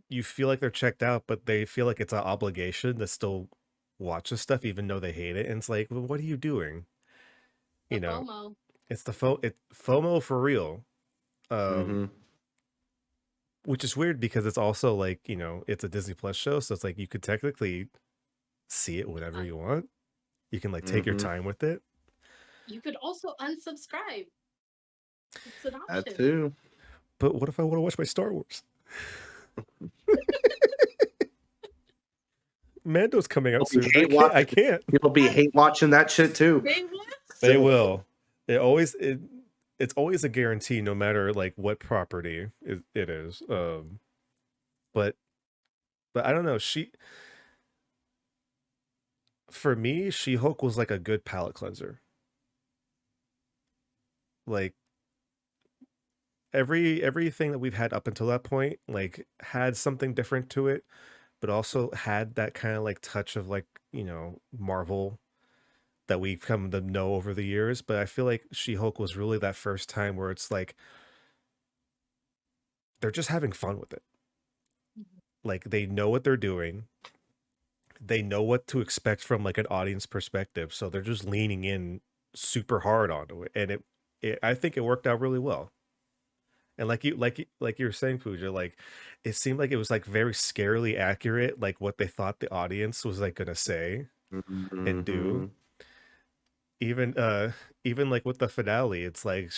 you feel like they're checked out, but they feel like it's an obligation to still watch this stuff even though they hate it. And it's like, well, what are you doing? The You know, FOMO. it's the FOMO for real. Mm-hmm. Which is weird because it's also like, you know, it's a Disney Plus show, so it's like you could technically see it whenever you want. You can like take your time with it. You could also unsubscribe. It's an option. That too. But what if I want to watch my Star Wars? Mando's coming out soon. I can't. People be hate watching that shit too. They will. It's always a guarantee, no matter like what property it is. But I don't know. For me, She-Hulk was like a good palate cleanser. Like everything that we've had up until that point, like had something different to it, but also had that kind of like touch of like, you know, Marvel that we've come to know over the years. But I feel like She-Hulk was really that first time where it's like they're just having fun with it. Like they know what they're doing. They know what to expect from like an audience perspective. So they're just leaning in super hard onto it. And I think it worked out really well. And like you were saying, Pooja, like it seemed like it was like very scarily accurate, like what they thought the audience was like gonna say and do. Even like with the finale, it's like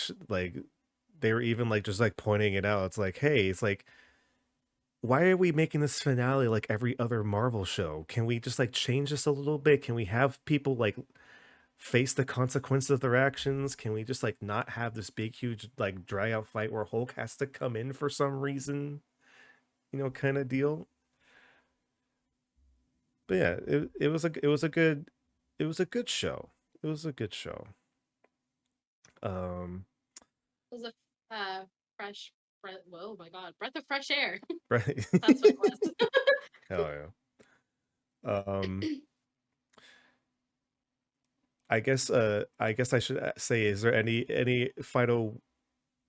they were even like just like pointing it out. It's like, hey, it's like, why are we making this finale like every other Marvel show? Can we just like change this a little bit? Can we have people like face the consequences of their actions? Can we just like not have this big huge like drag out fight where Hulk has to come in for some reason, you know, kind of deal? But yeah, it was a good show. It was a good show. It was a fresh breath. Whoa, my God, breath of fresh air. Right. That's what it was. Hell yeah. I guess I should say, is there any final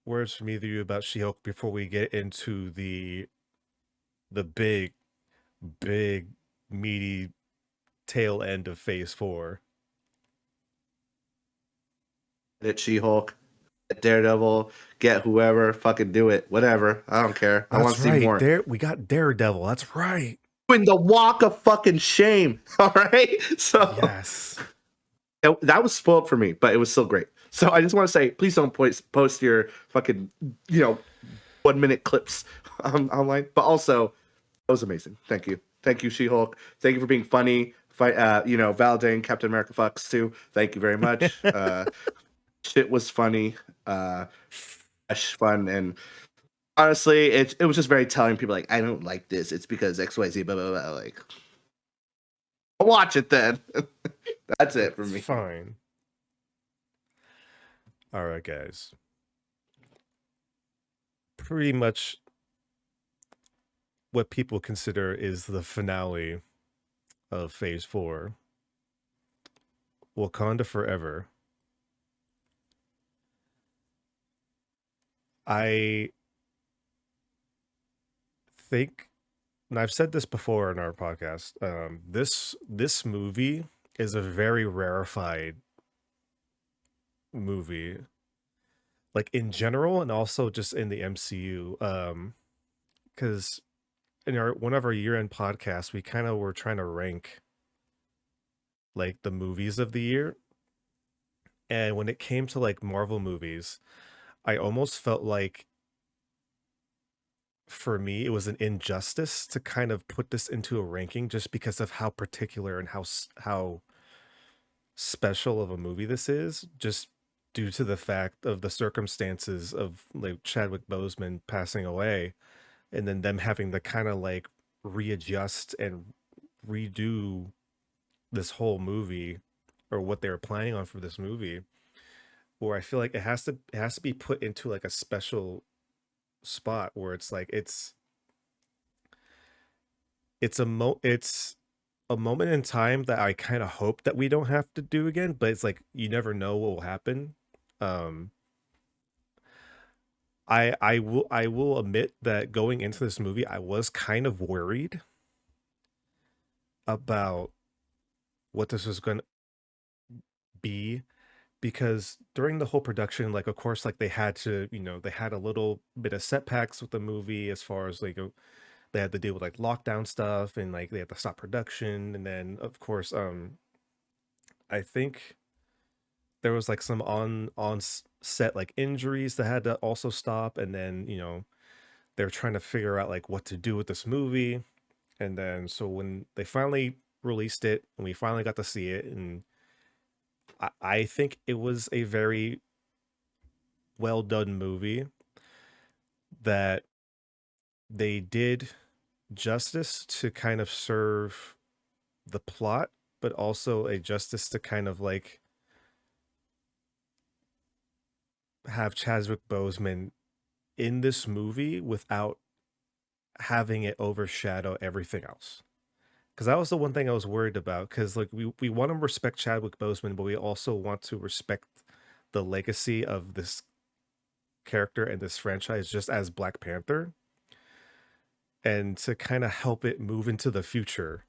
words from either of you about She-Hulk before we get into the big meaty tail end of Phase 4? Get She-Hulk, get Daredevil, get whoever, fucking do it, whatever. I don't care. I want to see more. We got Daredevil. That's right. Doing the walk of fucking shame. All right. So Yes. That was spoiled for me, but it was still great. So I just want to say, please don't post your fucking 1-minute clips online. But also, that was amazing. Thank you, She-Hulk. Thank you for being funny. Validating Captain America fucks too. Thank you very much. Shit was funny, fun, and honestly, it was just very telling. People like, I don't like this. It's because X Y Z. Blah blah blah. Like, I'll watch it then. That's it for me. Fine. All right, guys. Pretty much what people consider is the finale of Phase 4. Wakanda Forever. I think, and I've said this before in our podcast, this movie is a very rarefied movie, like in general and also just in the MCU. Because in one of our year-end podcasts, we kind of were trying to rank like the movies of the year, and when it came to like Marvel movies, I almost felt like for me it was an injustice to kind of put this into a ranking just because of how particular and how special of a movie this is, just due to the fact of the circumstances of like Chadwick Boseman passing away and then them having to kind of like readjust and redo this whole movie or what they were planning on for this movie, where I feel like it has to be put into like a special spot where it's like it's a moment in time that I kind of hope that we don't have to do again, but it's like you never know what will happen. Um I will admit that going into this movie I was kind of worried about what this was going to be, because during the whole production, like of course like they had to, they had a little bit of setbacks with the movie as far as like they had to deal with like lockdown stuff and like they had to stop production, and then of course I think there was like some set like injuries that had to also stop, and then they're trying to figure out like what to do with this movie. And then so when they finally released it and we finally got to see it, and I think it was a very well done movie that they did justice to kind of serve the plot, but also a justice to kind of like have Chadwick Boseman in this movie without having it overshadow everything else. Because that was the one thing I was worried about. Because like we want to respect Chadwick Boseman, but we also want to respect the legacy of this character and this franchise just as Black Panther, and to kind of help it move into the future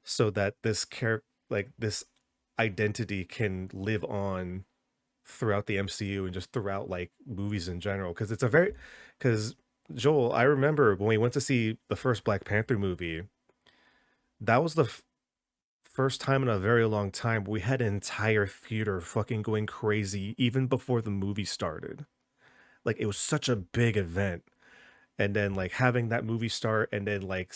so that this character, like this identity, can live on throughout the MCU and just throughout like movies in general. Because Joel, I remember when we went to see the first Black Panther movie, that was the first time in a very long time we had an entire theater fucking going crazy even before the movie started. Like it was such a big event, and then like having that movie start and then like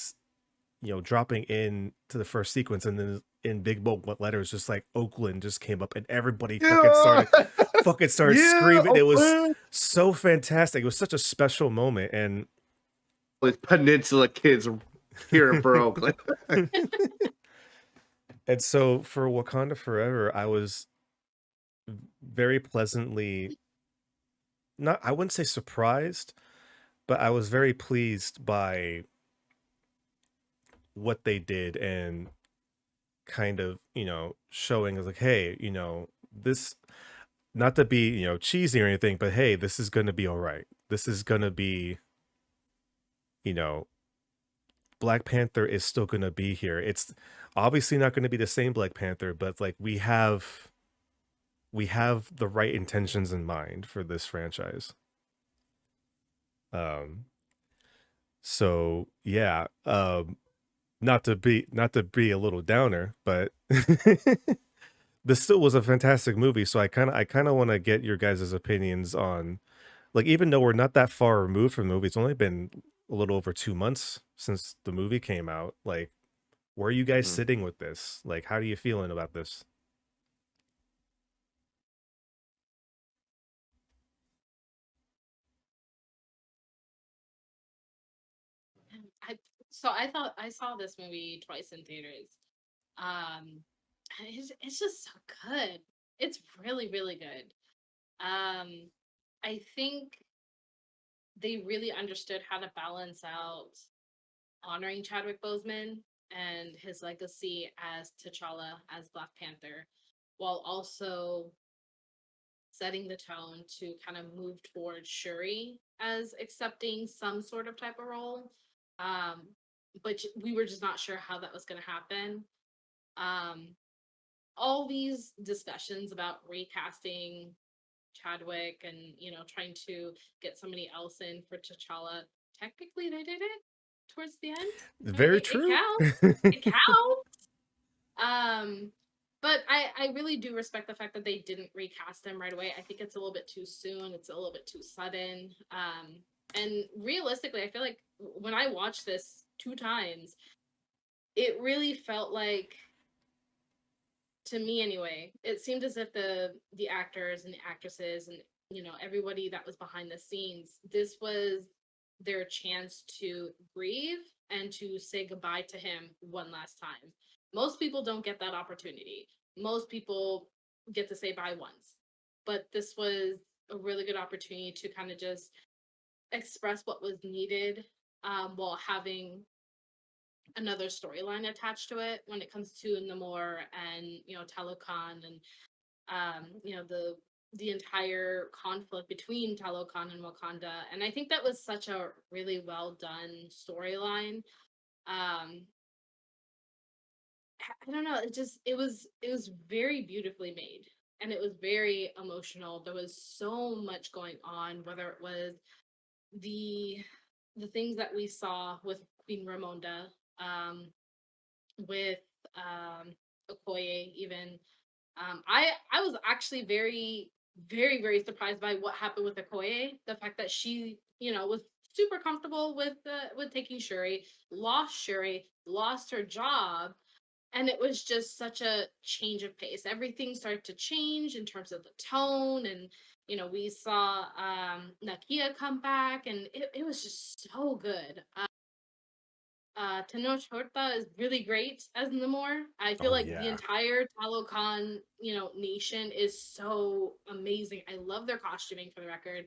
dropping in to the first sequence, and then in big bold letters just like Oakland just came up and everybody fucking started screaming. It was so fantastic. It was such a special moment. And with Peninsula kids here for Oakland. And so for Wakanda Forever, I was very pleasantly, not, I wouldn't say surprised, but I was very pleased by what they did, and kind of, showing as like, hey, this, not to be, cheesy or anything, but hey, this is going to be all right. This is going to be, you know, Black Panther is still going to be here. It's obviously not going to be the same Black Panther, but like we have the right intentions in mind for this franchise. Um so yeah, not to be a little downer, but this still was a fantastic movie. So I kind of want to get your guys' opinions on, like, even though we're not that far removed from the movie, it's only been a little over 2 months since the movie came out. Like, where are you guys Mm. sitting with this? Like, how are you feeling about this? I so I thought I saw this movie twice in theaters. And it's just so good. It's really, really good. Um, I think they really understood how to balance out honoring Chadwick Boseman and his legacy as T'Challa, as Black Panther, while also setting the tone to kind of move towards Shuri as accepting some sort of type of role. Um, but we were just not sure how that was going to happen. Um, all these discussions about recasting Chadwick and trying to get somebody else in for T'Challa. Technically, they did it towards the end, right? Very It true. counts. It counts. Um, but I really do respect the fact that they didn't recast him right away. I think it's a little bit too soon. It's a little bit too sudden. And realistically, I feel like when I watched this 2 times, it really felt like, to me anyway, it seemed as if the actors and the actresses and everybody that was behind the scenes, this was their chance to grieve and to say goodbye to him one last time. Most people don't get that opportunity. Most people get to say bye once. But this was a really good opportunity to kind of just express what was needed, while having another storyline attached to it when it comes to Namor and Talokan and the entire conflict between Talokan and Wakanda. And I think that was such a really well done storyline. I don't know, it was very beautifully made, and it was very emotional. There was so much going on, whether it was the the things that we saw with Queen Ramonda, um, with Okoye even. I was actually very, very, very surprised by what happened with Okoye. The fact that she, was super comfortable with taking Shuri, lost her job, and it was just such a change of pace. Everything started to change in terms of the tone, and we saw Nakia come back, and it was just so good. Tenoch Huerta is really great as Namor. I feel Oh like the yeah. entire Talokan, nation is so amazing. I love their costuming, for the record.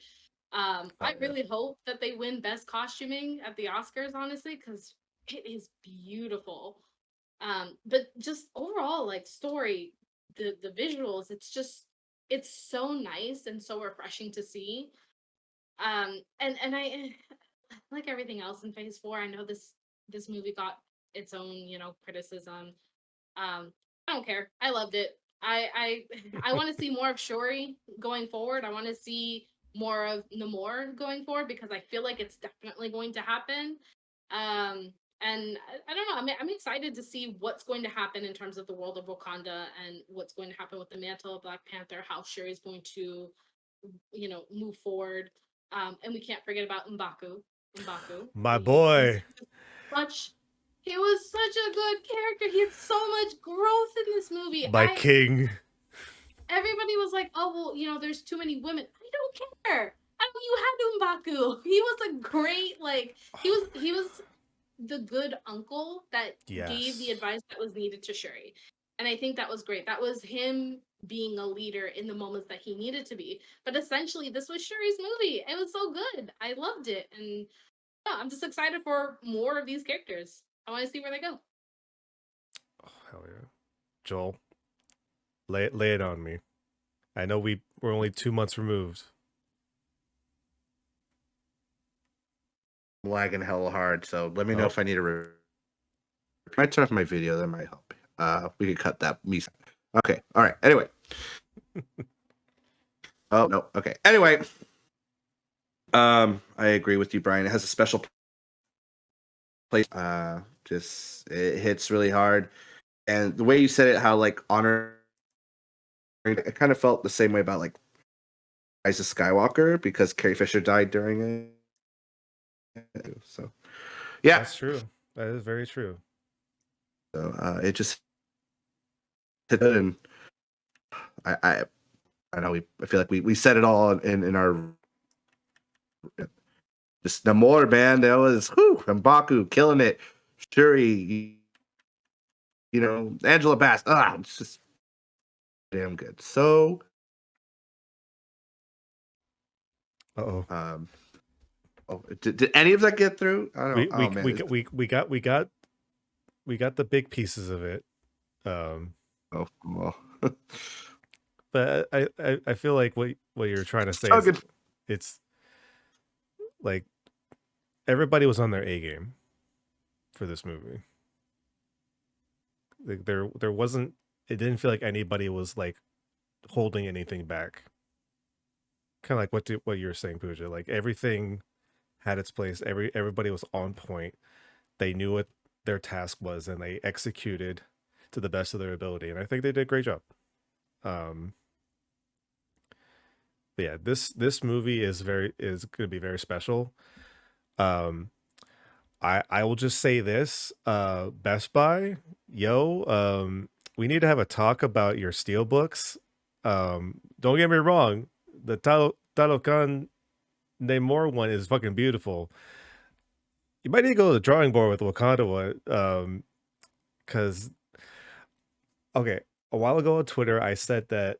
I Oh yeah. really hope that they win Best Costuming at the Oscars, honestly, because it is beautiful. But just overall, like, story, the visuals, it's so nice and so refreshing to see. And I like everything else in Phase 4. I know this movie got its own, criticism. I don't care. I loved it. I want to see more of Shuri going forward. I want to see more of Namor going forward, because I feel like it's definitely going to happen. And I don't know. I'm excited to see what's going to happen in terms of the world of Wakanda and what's going to happen with the mantle of Black Panther. How Shuri is going to, move forward. And we can't forget about M'Baku. My He's boy, such he was such a good character. He had so much growth in this movie. my I king. Everybody was like, "Oh well, there's too many women." I don't care. I mean, you had M'Baku. He was a great, like, he was the good uncle that gave the Yes. advice that was needed to Shuri. And I think that was great. That was him being a leader in the moments that he needed to be. But essentially, this was Shuri's movie. It was so good. I loved it. And yeah, I'm just excited for more of these characters. I want to see where they go. Oh, hell yeah. Joel, lay it on me. I know we're only 2 months removed. I'm lagging hella hard, so let me know Oh, if I need to. I might turn off my video. That might help. We could cut that. Okay. All right. Anyway. Oh no. Okay. Anyway. I agree with you, Brian. It has a special place. Just it hits really hard, and the way you said it, how like honor I kind of felt the same way about like Rise of Skywalker because Carrie Fisher died during it. So yeah, That's true. That is very true. so it just hit good, and I know I feel like we said it all in our just Namor, man. That was and Baku killing it. Shuri, Angela Bass. It's just damn good. So Uh-oh. Did any of that get through? I don't. We Oh man. we got the big pieces of it. Oh well. But I feel like what you're trying to say So is good. it's like everybody was on their A game for this movie. Like there wasn't, it didn't feel like anybody was like holding anything back. Kind of like what you were saying, Pooja. Like everything had its place. Everybody was on point. They knew what their task was and they executed to the best of their ability. And I think they did a great job. But yeah, this movie is going to be very special. I will just say this, Best Buy, we need to have a talk about your steel books. Don't get me wrong, the Talokan Namor one is fucking beautiful. You might need to go to the drawing board with the Wakanda one, because okay, a while ago on Twitter I said that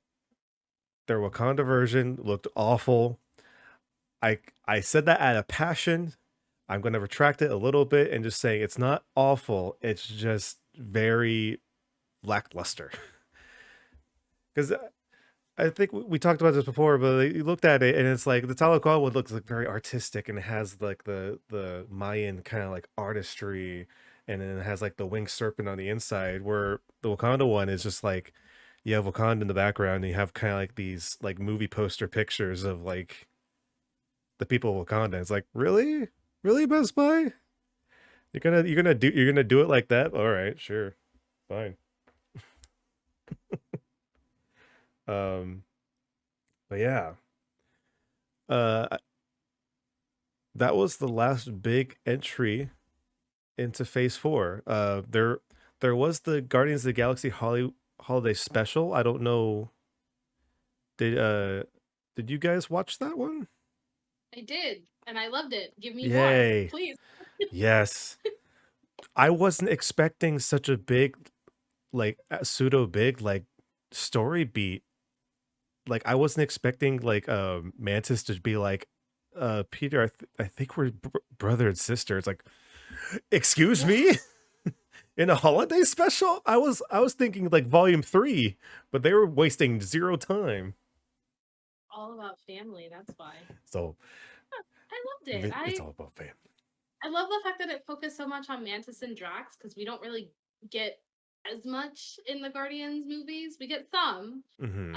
their Wakanda version looked awful. I said that out of passion. I'm going to retract it a little bit and just say it's not awful. It's just very lackluster. Because I think we talked about this before, but you looked at it and it's like the Talokan one looks like very artistic and it has like the Mayan kind of like artistry, and then it has like the winged serpent on the inside, where the Wakanda one is just like you have Wakanda in the background and you have kind of like these like movie poster pictures of like the people of Wakanda. It's like, really? Really, Best Buy? You're gonna do it like that? All right, sure. Fine. But yeah. That was the last big entry into Phase 4. There was the Guardians of the Galaxy holiday special. I don't know. Did you guys watch that one? I did, and I loved it. Give me Yay. more, please. Yes. I wasn't expecting such a big, like pseudo big, like story beat. Like I wasn't expecting like Mantis to be like, Peter, I think we're brother and sister. It's like, excuse me? In a holiday special? I was thinking like volume 3, but they were wasting zero time. All about family, that's why. So I loved it. it's all about family. I love the fact that it focused so much on Mantis and Drax, because we don't really get as much in the Guardians movies. We get some, Mm-hmm.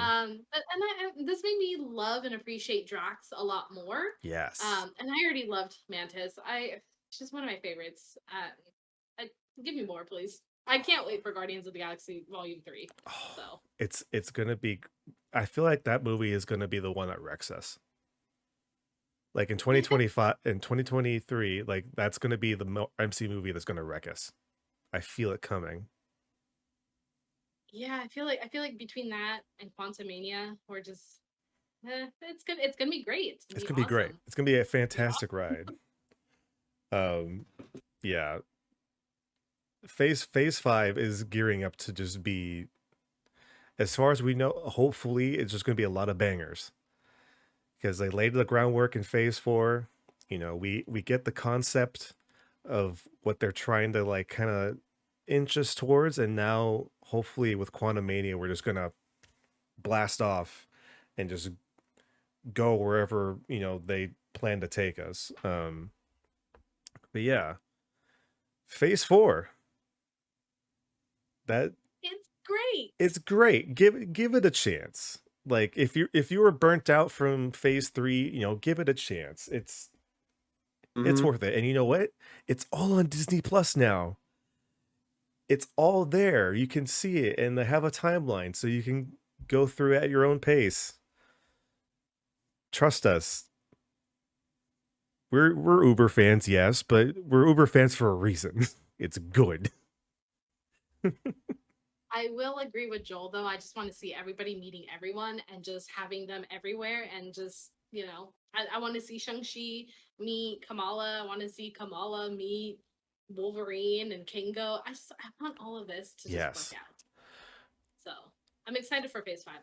this made me love and appreciate Drax a lot more. Yes. And I already loved Mantis. She's one of my favorites. Give me more, please. I can't wait for Guardians of the Galaxy Volume 3. So it's gonna be. I feel like that movie is gonna be the one that wrecks us. Like in 2025 and 2023, like that's gonna be the MC movie that's gonna wreck us. I feel it coming. Yeah, I feel like between that and Quantumania, we're just it's gonna be great. It's gonna be great. It's gonna be a fantastic ride. Yeah. Phase 5 is gearing up to just be, as far as we know, hopefully it's just gonna be a lot of bangers. Because they laid the groundwork in Phase 4. We get the concept of what they're trying to like kind of inch us towards, and now hopefully with Quantumania we're just gonna blast off and just go wherever they plan to take us. But yeah, Phase 4. It's great. It's great. Give it a chance. Like if you were burnt out from Phase 3, give it a chance. It's worth it. And you know what? It's all on Disney Plus now. It's all there. You can see it, and they have a timeline, so you can go through it at your own pace. Trust us. We're Uber fans, yes, but we're Uber fans for a reason. It's good. I will agree with Joel though. I just want to see everybody meeting everyone and just having them everywhere and just, I want to see Shang-Chi meet Kamala. I want to see Kamala meet Wolverine and Kingo. I want all of this to just Yes. work out. So I'm excited for Phase 5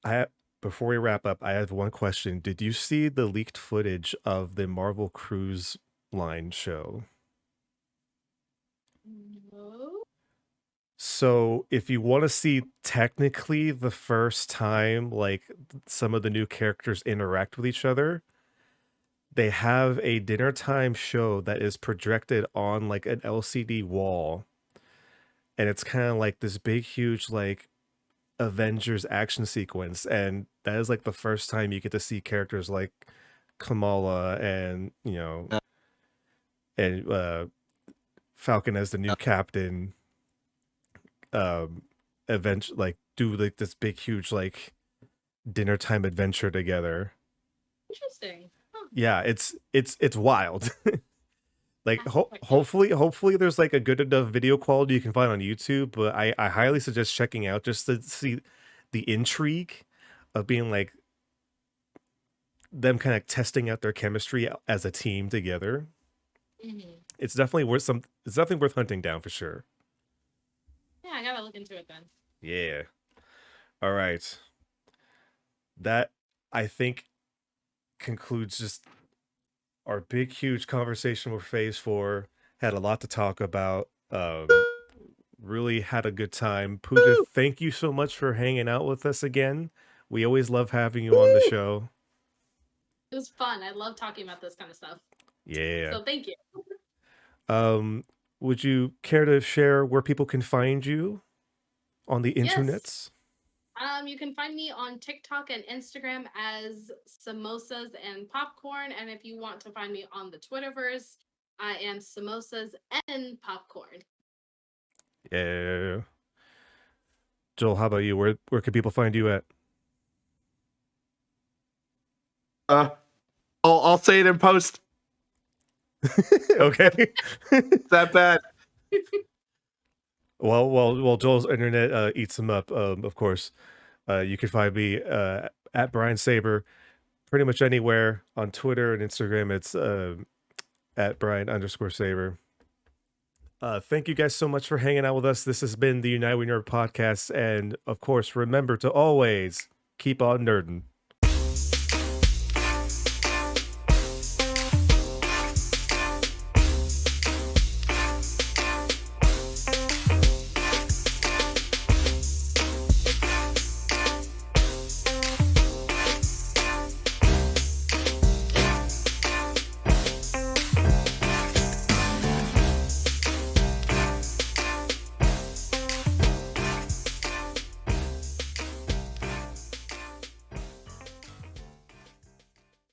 though. Before we wrap up, I have one question. Did you see the leaked footage of the Marvel Cruise Line show? No. So, if you want to see technically the first time like some of the new characters interact with each other, they have a dinner time show that is projected on like an LCD wall. And it's kind of like this big huge like Avengers action sequence, and that is like the first time you get to see characters like Kamala and and Falcon as the new captain event like do like this big huge like dinner time adventure together. Interesting. Huh. Yeah, it's wild. Like Check it out. hopefully there's like a good enough video quality you can find on YouTube, but I highly suggest checking out just to see the intrigue of being like them kind of testing out their chemistry as a team together. Mhm. It's definitely worth hunting down for sure. Yeah, I gotta look into it then. Yeah. All right. That I think concludes just our big huge conversation with Phase 4. Had a lot to talk about. Really had a good time. Pooja, thank you so much for hanging out with us again. We always love having you on the show. It was fun. I love talking about this kind of stuff. Yeah. So thank you. Would you care to share where people can find you on the Yes. internets? You can find me on TikTok and Instagram as Samosas and Popcorn. And if you want to find me on the Twitterverse, I am Samosas and Popcorn. Yeah. Joel, how about you? Where can people find you at? I'll say it in post. Okay. It's that bad. Well, Joel's internet eats him up. Of course, you can find me at Brian Saber, pretty much anywhere on Twitter and Instagram. It's at Brian_Saber. Thank you guys so much for hanging out with us. This has been the United We Nerd podcast, and of course, remember to always keep on nerding.